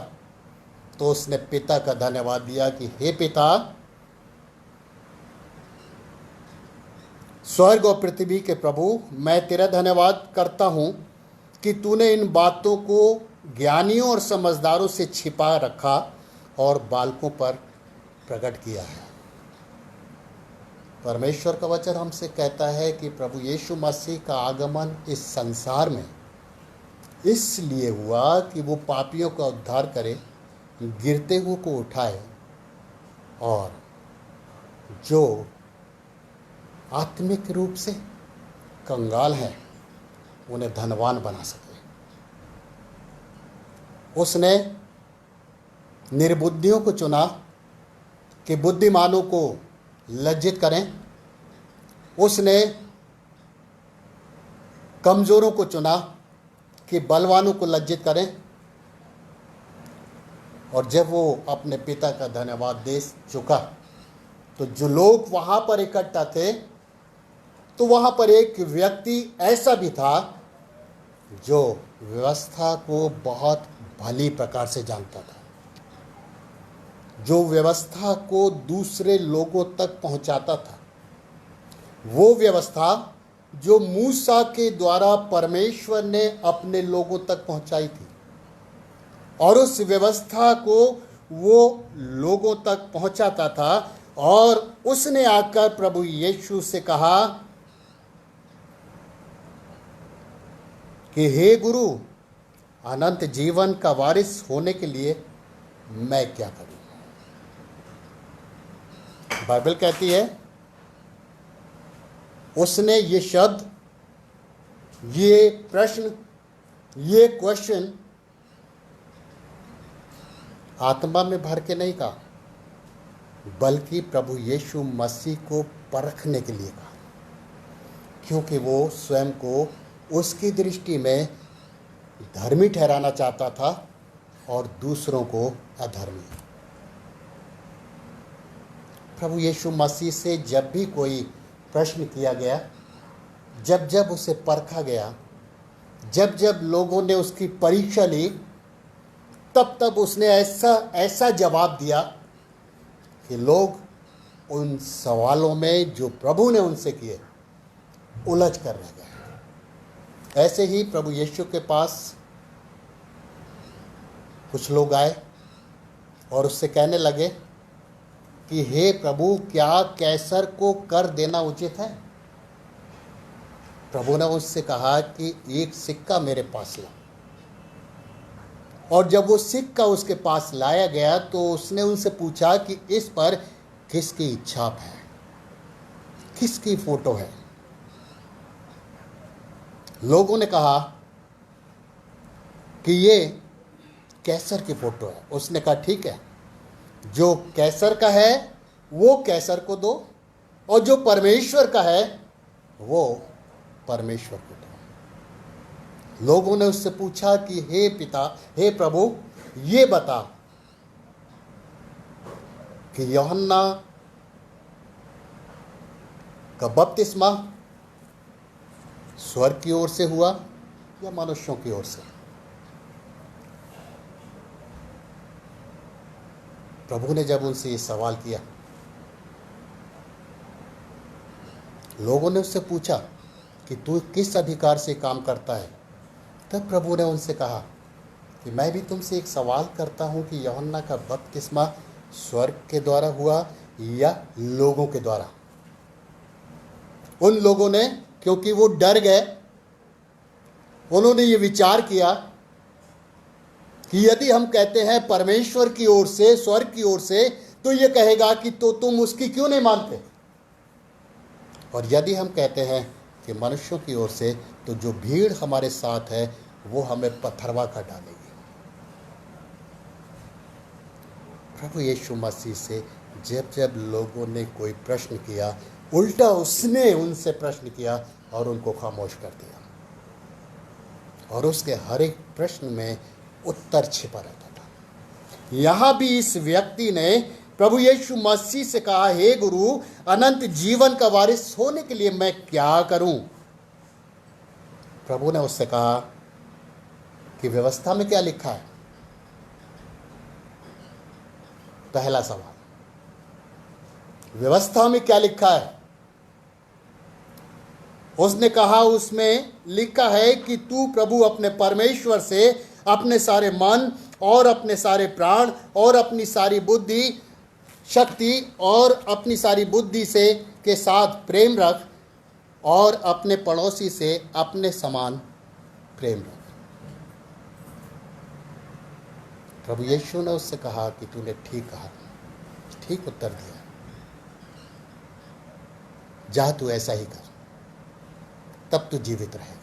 तो उसने पिता का धन्यवाद दिया कि हे पिता, स्वर्ग और पृथ्वी के प्रभु, मैं तेरा धन्यवाद करता हूं कि तूने इन बातों को ज्ञानियों और समझदारों से छिपा रखा और बालकों पर प्रकट किया है। परमेश्वर का वचन हमसे कहता है कि प्रभु यीशु मसीह का आगमन इस संसार में इसलिए हुआ कि वो पापियों का उद्धार करे, गिरते हुए को उठाए और जो आत्मिक रूप से कंगाल हैं उन्हें धनवान बना सके। उसने निर्बुद्धियों को चुना कि बुद्धिमानों को लज्जित करें। उसने कमजोरों को चुना कि बलवानों को लज्जित करें। और जब वो अपने पिता का धन्यवाद दे चुका, तो जो लोग वहां पर इकट्ठा थे, तो वहां पर एक व्यक्ति ऐसा भी था जो व्यवस्था को बहुत भली प्रकार से जानता था, जो व्यवस्था को दूसरे लोगों तक पहुंचाता था। वो व्यवस्था जो मूसा के द्वारा परमेश्वर ने अपने लोगों तक पहुंचाई थी, और उस व्यवस्था को वो लोगों तक पहुंचाता था। और उसने आकर प्रभु यीशु से कहा कि हे गुरु, अनंत जीवन का वारिस होने के लिए मैं क्या करूं? बाइबल कहती है उसने ये शब्द, ये प्रश्न, ये क्वेश्चन आत्मा में भर के नहीं कहा, बल्कि प्रभु यीशु मसीह को परखने के लिए कहा, क्योंकि वो स्वयं को उसकी दृष्टि में धर्मी ठहराना चाहता था और दूसरों को अधर्मी। प्रभु यीशु मसीह से जब भी कोई प्रश्न किया गया, जब जब उसे परखा गया, जब जब लोगों ने उसकी परीक्षा ली, तब तब उसने ऐसा जवाब दिया कि लोग उन सवालों में जो प्रभु ने उनसे किए उलझ कर रह गए। ऐसे ही प्रभु यीशु के पास कुछ लोग आए और उससे कहने लगे कि हे प्रभु, क्या कैसर को कर देना उचित है? प्रभु ने उससे कहा कि एक सिक्का मेरे पास ला। और जब वो सिक्का उसके पास लाया गया, तो उसने उनसे पूछा कि इस पर किसकी छाप है, किसकी फोटो है? लोगों ने कहा कि ये कैसर की फोटो है। उसने कहा ठीक है, जो कैसर का है वो कैसर को दो, और जो परमेश्वर का है वो परमेश्वर को दो। लोगों ने उससे पूछा कि हे पिता, हे प्रभु, ये बता कि यूहन्ना का बपतिस्मा स्वर्ग की ओर से हुआ या मनुष्यों की ओर से? प्रभु ने जब उनसे ये सवाल किया, लोगों ने उससे पूछा कि तू किस अधिकार से काम करता है? तब प्रभु ने उनसे कहा कि मैं भी तुमसे एक सवाल करता हूं कि यूहन्ना का बपतिस्मा स्वर्ग के द्वारा हुआ या लोगों के द्वारा? उन लोगों ने, क्योंकि वो डर गए, उन्होंने ये विचार किया कि यदि हम कहते हैं परमेश्वर की ओर से, स्वर्ग की ओर से, तो ये कहेगा कि तो तुम उसकी क्यों नहीं मानते? और यदि हम कहते हैं कि मनुष्यों की ओर से, तो जो भीड़ हमारे साथ है वो हमें पत्थरवा कर डालेगी। प्रभु यीशु मसीह से जब जब लोगों ने कोई प्रश्न किया, उल्टा उसने उनसे प्रश्न किया और उनको खामोश कर दिया, और उसके हर एक प्रश्न में उत्तर छिपा रहता था। यहाँ भी इस व्यक्ति ने प्रभु यीशु मसीह से कहा, हे गुरु, अनंत जीवन का वारिस होने के लिए मैं क्या करूं? प्रभु ने उससे कहा कि व्यवस्था में क्या लिखा है? पहला सवाल, व्यवस्था में क्या लिखा है? उसने कहा, उसमें लिखा है कि तू प्रभु अपने परमेश्वर से अपने सारे मन और अपने सारे प्राण और अपनी सारी बुद्धि शक्ति और अपनी सारी बुद्धि से के साथ प्रेम रख और अपने पड़ोसी से अपने समान प्रेम रख। प्रभु यीशु ने उससे कहा कि तूने ठीक कहा, ठीक उत्तर दिया, जा तू ऐसा ही कर, तब तू जीवित रहेगा।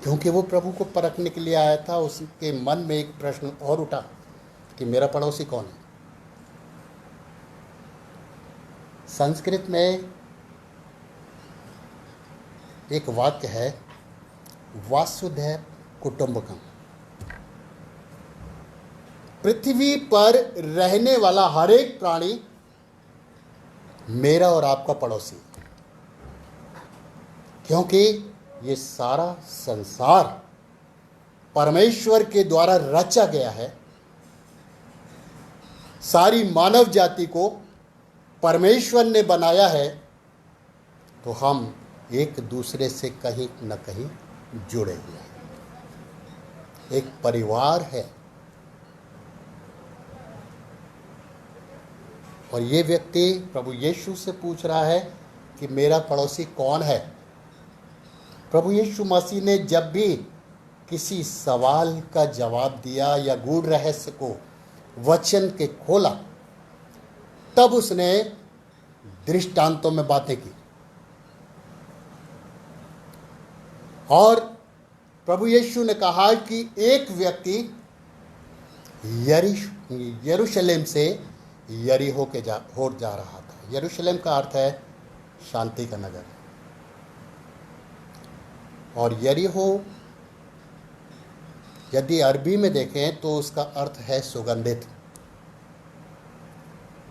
क्योंकि वो प्रभु को परखने के लिए आया था। उसके मन में एक प्रश्न और उठा कि मेरा पड़ोसी कौन है। संस्कृत में एक वाक्य है, वासुदेव कुटुंबकम। पृथ्वी पर रहने वाला हर एक प्राणी मेरा और आपका पड़ोसी, क्योंकि ये सारा संसार परमेश्वर के द्वारा रचा गया है। सारी मानव जाति को परमेश्वर ने बनाया है, तो हम एक दूसरे से कहीं न कहीं जुड़े हुए हैं, एक परिवार है। और ये व्यक्ति प्रभु यीशु से पूछ रहा है कि मेरा पड़ोसी कौन है। प्रभु यीशु मसीह ने जब भी किसी सवाल का जवाब दिया या गूढ़ रहस्य को वचन के खोला, तब उसने दृष्टांतों में बातें की। और प्रभु यीशु ने कहा कि एक व्यक्ति यरूशलेम से यरीहो के होर जा रहा था। यरूशलेम का अर्थ है शांति का नगर, और यरीहो यदि अरबी में देखें तो उसका अर्थ है सुगंधित,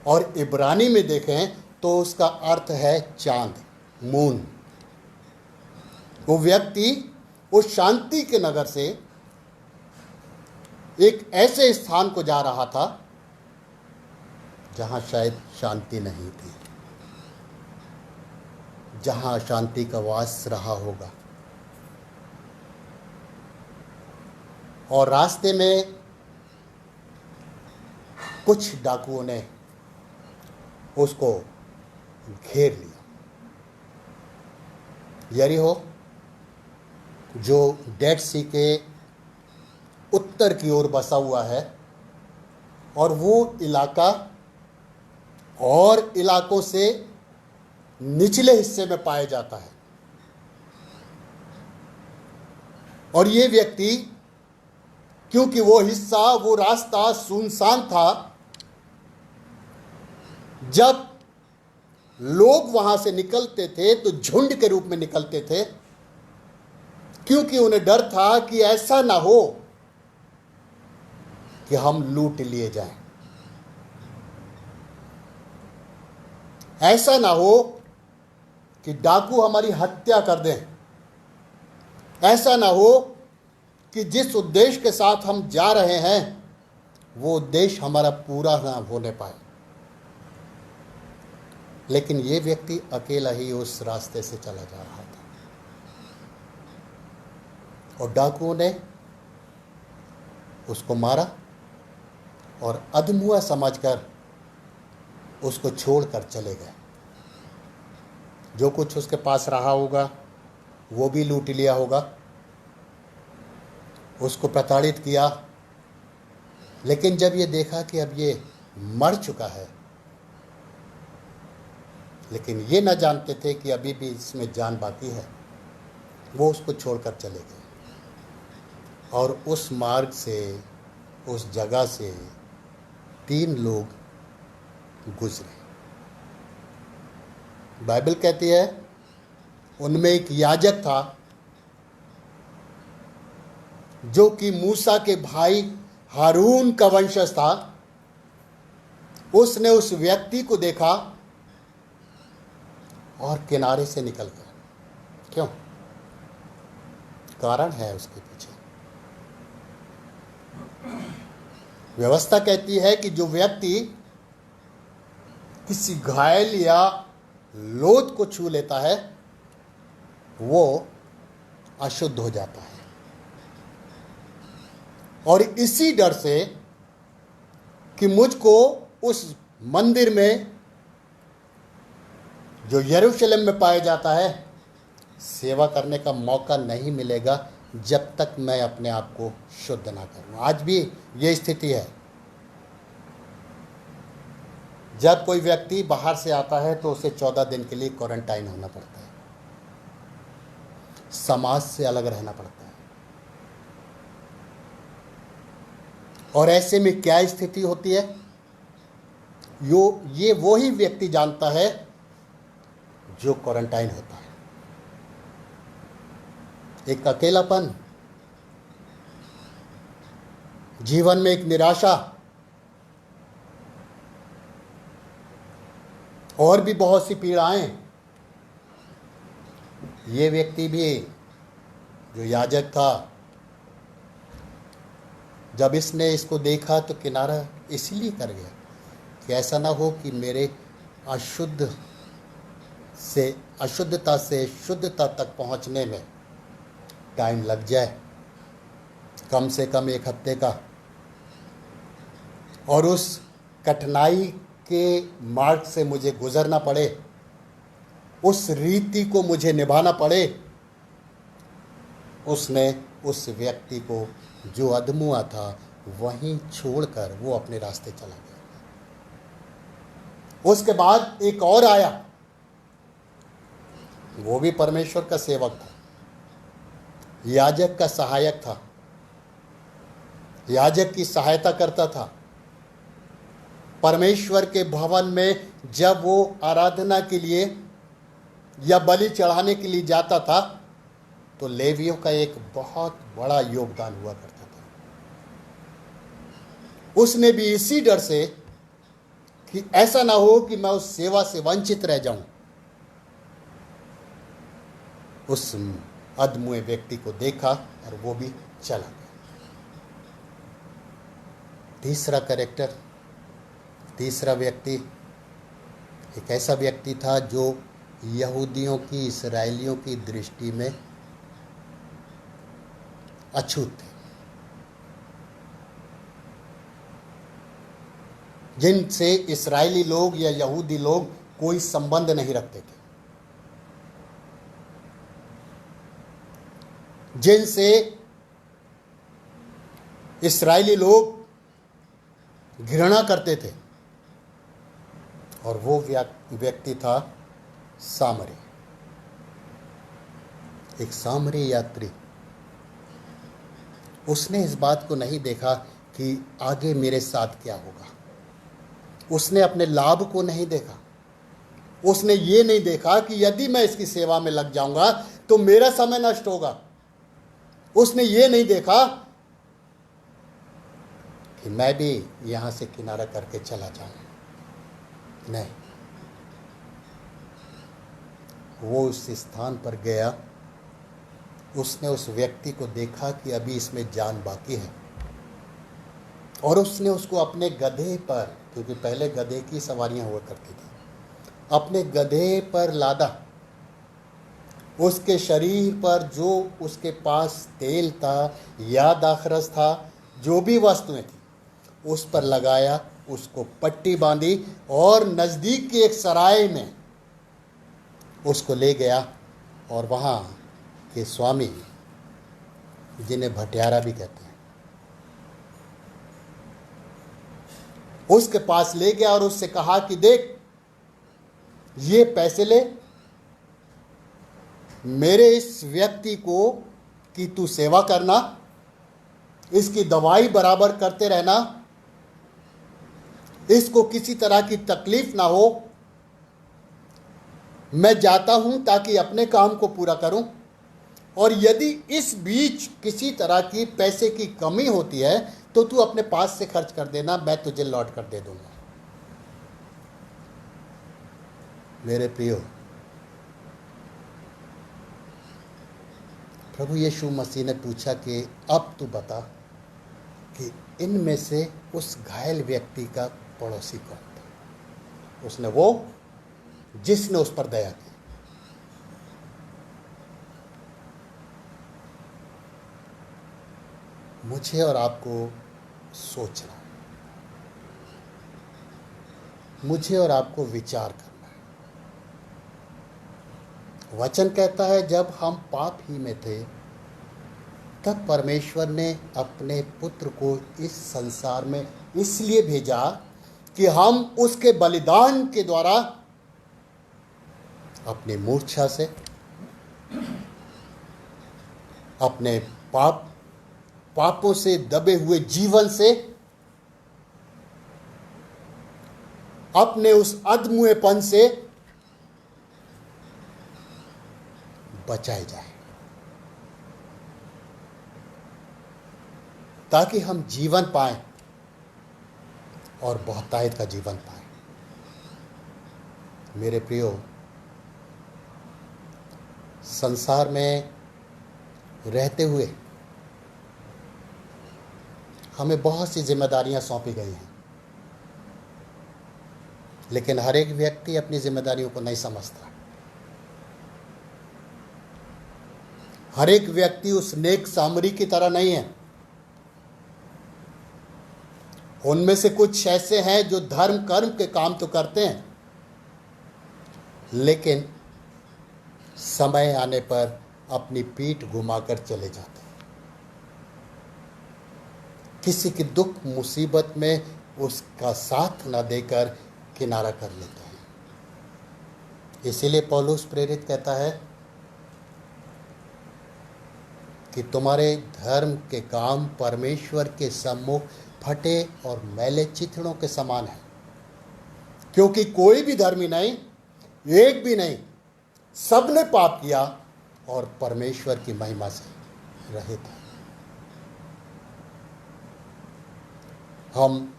और इब्रानी में देखें तो उसका अर्थ है चांद, मून। वो व्यक्ति उस शांति के नगर से एक ऐसे स्थान को जा रहा था जहां शायद शांति नहीं थी, जहां शांति का वास रहा होगा। और रास्ते में कुछ डाकुओं ने उसको घेर लिया। यरीहो जो डेड सी के उत्तर की ओर बसा हुआ है, और वो इलाका और इलाकों से निचले हिस्से में पाया जाता है। और ये व्यक्ति, क्योंकि वो हिस्सा, वो रास्ता सुनसान था, जब लोग वहां से निकलते थे तो झुंड के रूप में निकलते थे, क्योंकि उन्हें डर था कि ऐसा ना हो कि हम लूट लिए जाएं, ऐसा ना हो कि डाकू हमारी हत्या कर दें, ऐसा ना हो कि जिस उद्देश्य के साथ हम जा रहे हैं वो उद्देश्य हमारा पूरा ना होने पाए। लेकिन ये व्यक्ति अकेला ही उस रास्ते से चला जा रहा था, और डाकुओं ने उसको मारा और अधमुआ समझकर उसको छोड़कर चले गए। जो कुछ उसके पास रहा होगा वो भी लूट लिया होगा, उसको प्रताड़ित किया। लेकिन जब ये देखा कि अब ये मर चुका है, लेकिन ये न जानते थे कि अभी भी इसमें जान बाकी है, वो उसको छोड़कर चले गए। और उस मार्ग से, उस जगह से 3 लोग गुजरे। बाइबल कहती है उनमें एक याजक था जो कि मूसा के भाई हारून का वंशज था, उसने उस व्यक्ति को देखा और किनारे से निकल गया। क्यों? कारण है उसके पीछे। व्यवस्था कहती है कि जो व्यक्ति किसी घायल या लोथ को छू लेता है वो अशुद्ध हो जाता है। और इसी डर से कि मुझको उस मंदिर में जो यरूशलेम में पाया जाता है सेवा करने का मौका नहीं मिलेगा जब तक मैं अपने आप को शुद्ध ना करूं। आज भी ये स्थिति है। जब कोई व्यक्ति बाहर से आता है तो उसे 14 दिन के लिए क्वारंटाइन होना पड़ता है, समाज से अलग रहना पड़ता है। और ऐसे में क्या स्थिति होती है? ये वो ही व्यक्ति जानता है जो क्वारंटाइन होता है। एक अकेलापन, जीवन में एक निराशा, और भी बहुत सी पीड़ाएं। ये व्यक्ति भी जो याजक था, जब इसने इसको देखा तो किनारा इसलिए कर गया कि ऐसा ना हो कि मेरे अशुद्धता से शुद्धता तक पहुंचने में टाइम लग जाए, कम से कम 1 हफ्ते का, और उस कठिनाई के मार्ग से मुझे गुजरना पड़े, उस रीति को मुझे निभाना पड़े। उसने उस व्यक्ति को जो अधमुआ था वहीं छोड़कर वो अपने रास्ते चला गया। उसके बाद एक और आया, वो भी परमेश्वर का सेवक था, याजक का सहायक था, याजक की सहायता करता था। परमेश्वर के भवन में जब वो आराधना के लिए या बलि चढ़ाने के लिए जाता था तो लेवियों का एक बहुत बड़ा योगदान हुआ करता था। उसने भी इसी डर से कि ऐसा ना हो कि मैं उस सेवा से वंचित रह जाऊं, उस अधमुए व्यक्ति को देखा और वो भी चला गया। तीसरा कैरेक्टर, तीसरा व्यक्ति एक ऐसा व्यक्ति था जो यहूदियों की, इस्राएलियों की दृष्टि में अछूत थे, जिनसे इस्राएली लोग या यहूदी लोग कोई संबंध नहीं रखते थे, जिनसे इस्राएली लोग घृणा करते थे। और वो व्यक्ति था सामरी, एक सामरी यात्री। उसने इस बात को नहीं देखा कि आगे मेरे साथ क्या होगा। उसने अपने लाभ को नहीं देखा। उसने ये नहीं देखा कि यदि मैं इसकी सेवा में लग जाऊंगा तो मेरा समय नष्ट होगा। उसने ये नहीं देखा कि मैं भी यहां से किनारा करके चला जाऊं। नहीं, वो उस स्थान पर गया। उसने उस व्यक्ति को देखा कि अभी इसमें जान बाकी है, और उसने उसको अपने गधे पर, क्योंकि पहले गधे की सवारियां हुआ करती थी, अपने गधे पर लादा। उसके शरीर पर जो उसके पास तेल था या दाखरस था, जो भी वस्तुएं थी, उस पर लगाया, उसको पट्टी बांधी और नज़दीक के एक सराय में उसको ले गया। और वहाँ के स्वामी, जिन्हें भटियारा भी कहते हैं, उसके पास ले गया और उससे कहा कि देख, ये पैसे ले, मेरे इस व्यक्ति को कि तू सेवा करना, इसकी दवाई बराबर करते रहना, इसको किसी तरह की तकलीफ ना हो। मैं जाता हूं ताकि अपने काम को पूरा करूं, और यदि इस बीच किसी तरह की पैसे की कमी होती है तो तू अपने पास से खर्च कर देना, मैं तुझे लौट कर दे दूंगा। मेरे प्रियो, प्रभु यीशु मसीह ने पूछा कि अब तू बता कि इनमें से उस घायल व्यक्ति का पड़ोसी कौन था। उसने वो जिसने उस पर दया की। मुझे और आपको सोचना, मुझे और आपको विचार करना है। वचन कहता है जब हम पाप ही में थे तब परमेश्वर ने अपने पुत्र को इस संसार में इसलिए भेजा कि हम उसके बलिदान के द्वारा अपनी मूर्छा से, अपने पापों से दबे हुए जीवन से, अपने उस अधमुएपन से बचाए जाए, ताकि हम जीवन पाएं और बहुतायत का जीवन पाएं। मेरे प्रियो, संसार में रहते हुए हमें बहुत सी जिम्मेदारियां सौंपी गई हैं, लेकिन हर एक व्यक्ति अपनी जिम्मेदारियों को नहीं समझता। हर एक व्यक्ति उस नेक सामरी की तरह नहीं है। उनमें से कुछ ऐसे हैं जो धर्म कर्म के काम तो करते हैं, लेकिन समय आने पर अपनी पीठ घुमाकर चले जाते हैं। किसी की दुख मुसीबत में उसका साथ न देकर किनारा कर लेते हैं। इसीलिए पौलुस प्रेरित कहता है कि तुम्हारे धर्म के काम परमेश्वर के सम्मुख फटे और मैले चिथड़ों के समान है, क्योंकि कोई भी धर्मी नहीं, एक भी नहीं, सबने पाप किया और परमेश्वर की महिमा से रहित है। हम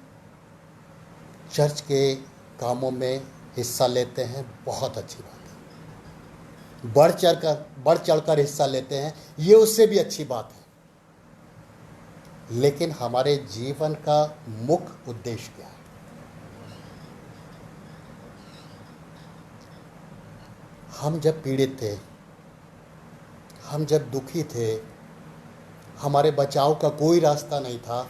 चर्च के कामों में हिस्सा लेते हैं, बहुत अच्छी बात है। बढ़ चढ़कर हिस्सा लेते हैं, ये उससे भी अच्छी बात है। लेकिन हमारे जीवन का मुख्य उद्देश्य क्या है? हम जब पीड़ित थे, हम जब दुखी थे, हमारे बचाव का कोई रास्ता नहीं था,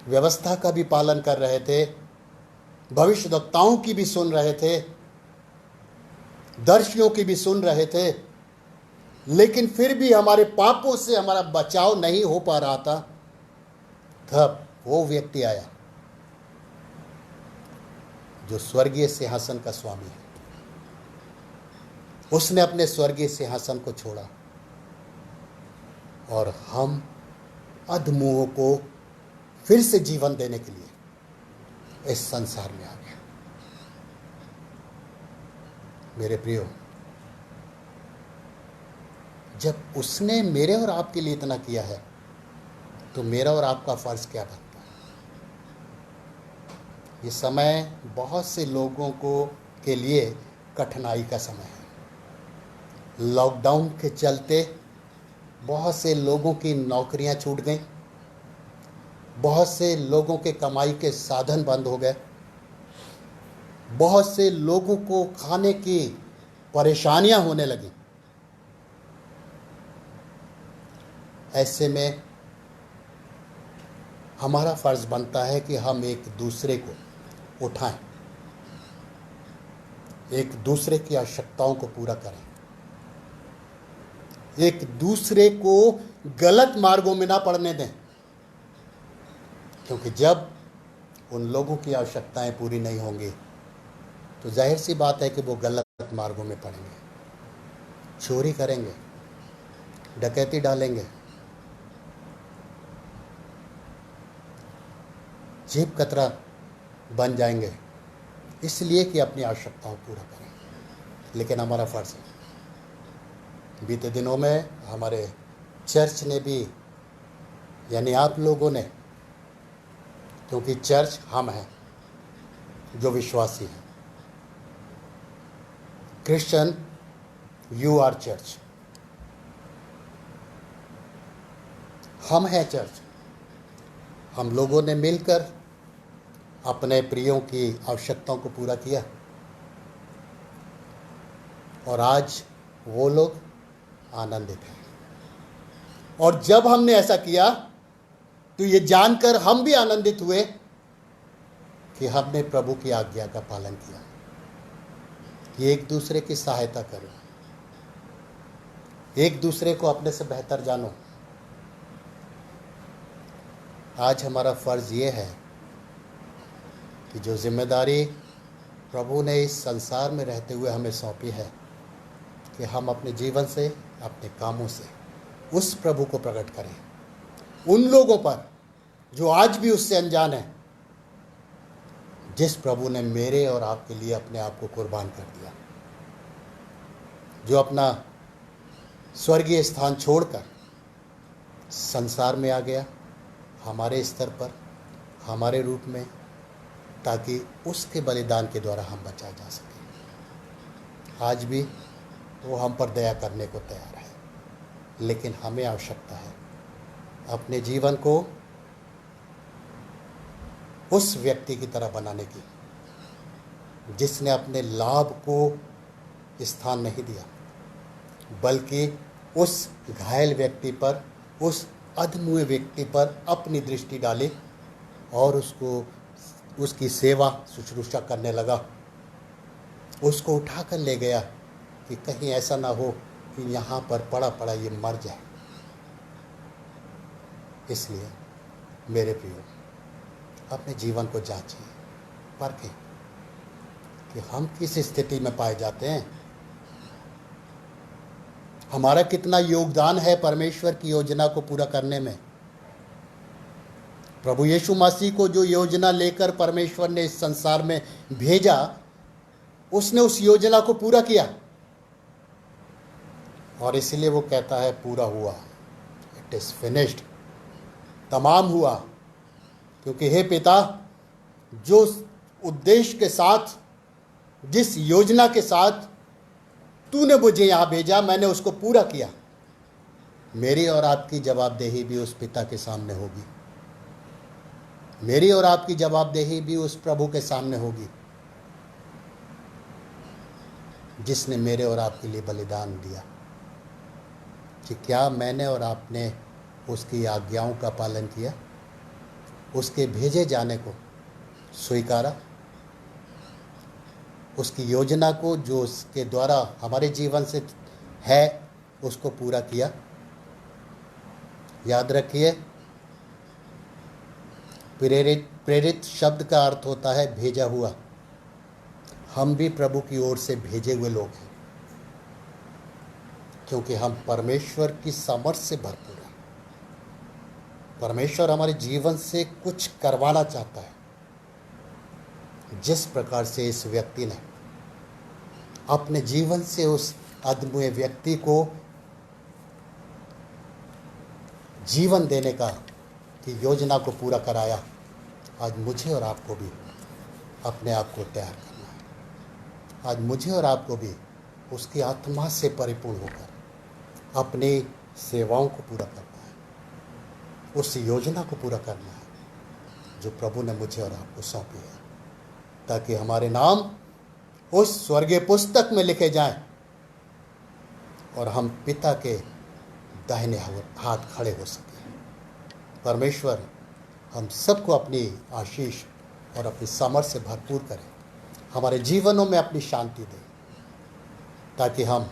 व्यवस्था का भी पालन कर रहे थे, भविष्यवक्ताओं की भी सुन रहे थे, दर्शियों की भी सुन रहे थे, लेकिन फिर भी हमारे पापों से हमारा बचाव नहीं हो पा रहा था, तब वो व्यक्ति आया जो स्वर्गीय सिंहासन का स्वामी है। उसने अपने स्वर्गीय सिंहासन को छोड़ा और हम अधमुओं को फिर से जीवन देने के लिए इस संसार में आ गया। मेरे प्रियो, जब उसने मेरे और आपके लिए इतना किया है, तो मेरा और आपका फर्ज क्या बनता है? ये समय बहुत से लोगों के लिए कठिनाई का समय है। लॉकडाउन के चलते बहुत से लोगों की नौकरियां छूट गईं, बहुत से लोगों के कमाई के साधन बंद हो गए, बहुत से लोगों को खाने की परेशानियां होने लगी। ऐसे में हमारा फर्ज बनता है कि हम एक दूसरे को उठाएं, एक दूसरे की आवश्यकताओं को पूरा करें, एक दूसरे को गलत मार्गों में ना पड़ने दें, क्योंकि जब उन लोगों की आवश्यकताएं पूरी नहीं होंगी तो जाहिर सी बात है कि वो गलत मार्गों में पड़ेंगे, चोरी करेंगे, डकैती डालेंगे, जेब कतरा बन जाएंगे, इसलिए कि अपनी आवश्यकताओं पूरा करें। लेकिन हमारा फर्ज है। बीते दिनों में हमारे चर्च ने भी यानी आप लोगों ने, क्योंकि चर्च हम हैं जो विश्वासी हैं। Christian, you are church. हम हैं चर्च। हम लोगों ने मिलकर अपने प्रियों की आवश्यकताओं को पूरा किया, और आज वो लोग आनंदित हैं। और जब हमने ऐसा किया तो ये जानकर हम भी आनंदित हुए कि हमने प्रभु की आज्ञा का पालन किया, कि एक दूसरे की सहायता करो, एक दूसरे को अपने से बेहतर जानो। आज हमारा फर्ज ये है कि जो जिम्मेदारी प्रभु ने इस संसार में रहते हुए हमें सौंपी है, कि हम अपने जीवन से, अपने कामों से उस प्रभु को प्रकट करें उन लोगों पर जो आज भी उससे अनजान है, जिस प्रभु ने मेरे और आपके लिए अपने आप को कुर्बान कर दिया, जो अपना स्वर्गीय स्थान छोड़कर संसार में आ गया हमारे स्तर पर, हमारे रूप में, ताकि उसके बलिदान के द्वारा हम बचाए जा सकें। आज भी वो हम पर दया करने को तैयार है, लेकिन हमें आवश्यकता है अपने जीवन को उस व्यक्ति की तरह बनाने की जिसने अपने लाभ को स्थान नहीं दिया, बल्कि उस घायल व्यक्ति पर, उस अधमुए व्यक्ति पर अपनी दृष्टि डाली और उसकी सेवा शुश्रूषा करने लगा। उसको उठाकर ले गया कि कहीं ऐसा ना हो कि यहाँ पर पड़ा पड़ा ये मर जाए। इसलिए मेरे प्रियो, अपने जीवन को जांचिए, परखें कि हम किस स्थिति में पाए जाते हैं, हमारा कितना योगदान है परमेश्वर की योजना को पूरा करने में। प्रभु यीशु मसीह को जो योजना लेकर परमेश्वर ने इस संसार में भेजा, उसने उस योजना को पूरा किया, और इसलिए वो कहता है पूरा हुआ, इट इज फिनिश्ड, तमाम हुआ। क्योंकि हे पिता, जो उद्देश्य के साथ, जिस योजना के साथ तूने मुझे यहाँ भेजा, मैंने उसको पूरा किया। मेरी और आपकी जवाबदेही भी उस पिता के सामने होगी, मेरी और आपकी जवाबदेही भी उस प्रभु के सामने होगी जिसने मेरे और आपके लिए बलिदान दिया, कि क्या मैंने और आपने उसकी आज्ञाओं का पालन किया, उसके भेजे जाने को स्वीकारा, उसकी योजना को जो उसके द्वारा हमारे जीवन से है उसको पूरा किया। याद रखिए, प्रेरित शब्द का अर्थ होता है भेजा हुआ। हम भी प्रभु की ओर से भेजे हुए लोग हैं, क्योंकि हम परमेश्वर की सामर्थ्य से भरपूर हैं। परमेश्वर हमारे जीवन से कुछ करवाना चाहता है। जिस प्रकार से इस व्यक्ति ने अपने जीवन से उस अधमुए व्यक्ति को जीवन देने का की योजना को पूरा कराया, आज मुझे और आपको भी अपने आप को तैयार करना है। आज मुझे और आपको भी उसकी आत्मा से परिपूर्ण होकर अपनी सेवाओं को पूरा करना है, उस योजना को पूरा करना है जो प्रभु ने मुझे और आपको सौंपी है, ताकि हमारे नाम उस स्वर्गीय पुस्तक में लिखे जाएं और हम पिता के दाहिने हाथ खड़े हो सकें। परमेश्वर हम सबको अपनी आशीष और अपनी सामर्थ्य से भरपूर करें, हमारे जीवनों में अपनी शांति दे, ताकि हम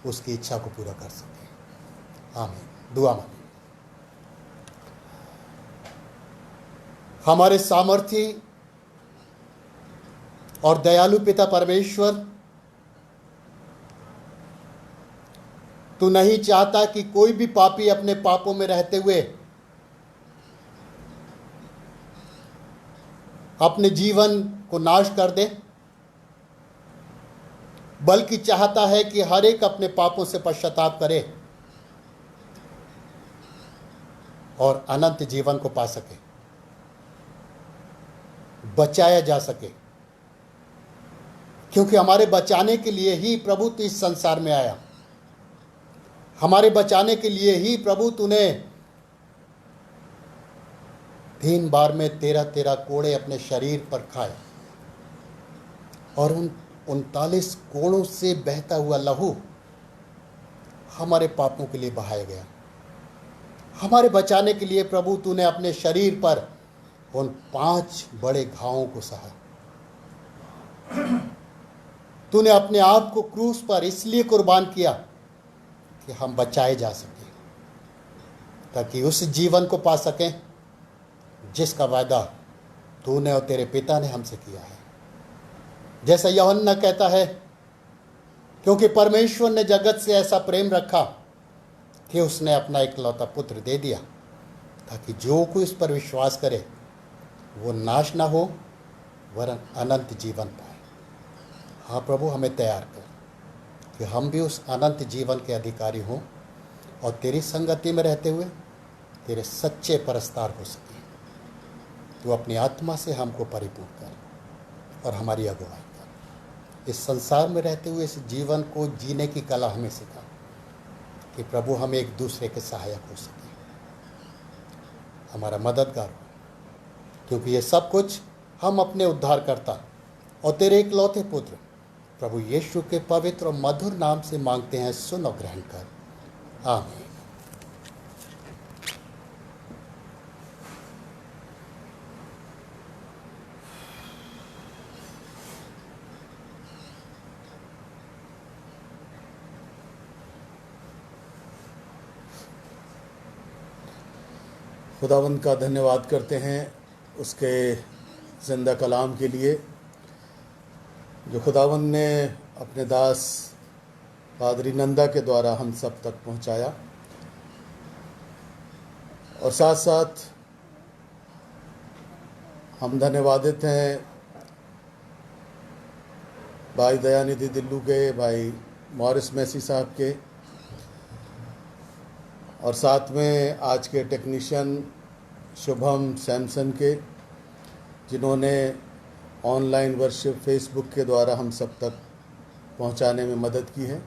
उसकी इच्छा को पूरा कर सकें। आमीन। दुआ मांगे। हमारे सामर्थी और दयालु पिता परमेश्वर, तू नहीं चाहता कि कोई भी पापी अपने पापों में रहते हुए अपने जीवन को नाश कर दे, बल्कि चाहता है कि हर एक अपने पापों से पश्चाताप करे और अनंत जीवन को पा सके, बचाया जा सके। क्योंकि हमारे बचाने के लिए ही प्रभु तू इस संसार में आया, हमारे बचाने के लिए ही प्रभु तूने 3 बार में 13 कोड़े अपने शरीर पर खाए और उन 39 कोड़ों से बहता हुआ लहू हमारे पापों के लिए बहाया गया। हमारे बचाने के लिए प्रभु तूने अपने शरीर पर उन 5 बड़े घावों को सहा। तूने अपने आप को क्रूस पर इसलिए कुर्बान किया कि हम बचाए जा सकें, ताकि उस जीवन को पा सकें जिसका वादा तूने और तेरे पिता ने हमसे किया है। जैसा यूहन्ना कहता है, क्योंकि परमेश्वर ने जगत से ऐसा प्रेम रखा कि उसने अपना इकलौता पुत्र दे दिया, ताकि जो कोई उस पर विश्वास करे वो नाश ना हो वरन अनंत जीवन पाए। हाँ प्रभु, हमें तैयार कर कि हम भी उस अनंत जीवन के अधिकारी हों और तेरी संगति में रहते हुए तेरे सच्चे परस्तार हो सके। तू अपनी आत्मा से हमको परिपूर्ण कर और हमारी अगुवाई कर। इस संसार में रहते हुए इस जीवन को जीने की कला हमें सिखा कि प्रभु हम एक दूसरे के सहायक हो सके, हमारा मददगार हो। क्योंकि ये सब कुछ हम अपने उद्धारकर्ता और तेरे इकलौते पुत्र प्रभु यीशु के पवित्र और मधुर नाम से मांगते हैं। सुन और ग्रहण कर। आमीन। खुदावंद का धन्यवाद करते हैं उसके ज़िंदा कलाम के लिए, जो खुदावंद ने अपने दास पादरी नंदा के द्वारा हम सब तक पहुंचाया। और साथ साथ हम धन्यवादित हैं भाई दयानिधि दिल्लू के, भाई मॉरिस मैसी साहब के, और साथ में आज के टेक्नीशियन शुभम सैमसन के, जिन्होंने ऑनलाइन वर्शिप फेसबुक के द्वारा हम सब तक पहुंचाने में मदद की है।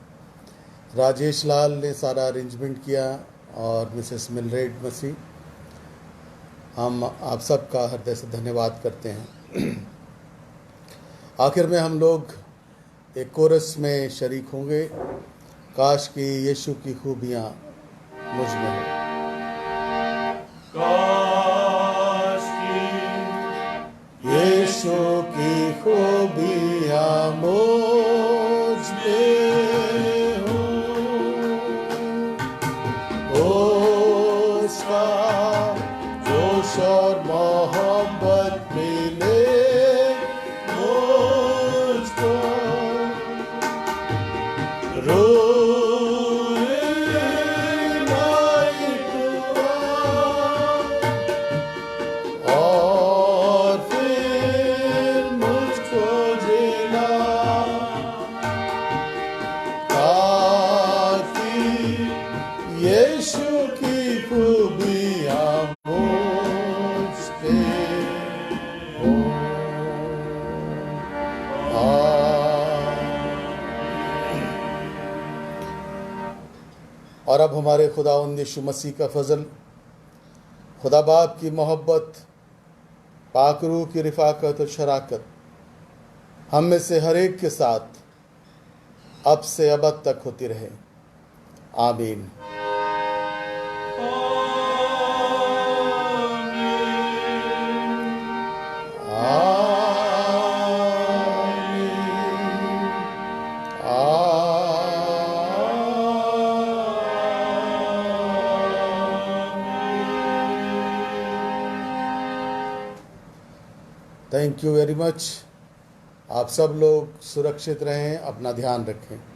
राजेश लाल ने सारा अरेंजमेंट किया और मिसेस मिलरेड मसीह, हम आप सब का हृदय से धन्यवाद करते हैं। आखिर में हम लोग एक कोरस में शरीक होंगे, काश कि यीशु की खूबियाँ मुझ में हो। काश की यीशु की खूबियाँ मुझ में हो, उसका जोश और मोहब्बत मिले मुझको, और फिर मुझको जिला, ताकि यीशु की खूबियाँ मुझ पे हो। और अब हमारे खुदावंद यीशु मसीह का फजल, खुदा बाप की मोहब्बत, पाक रूह की रिफाकत और शराकत हम में से हर एक के साथ अब से अबद तक होती रहे। आमीन। Thank you very much. आप सब लोग सुरक्षित रहें, अपना ध्यान रखें।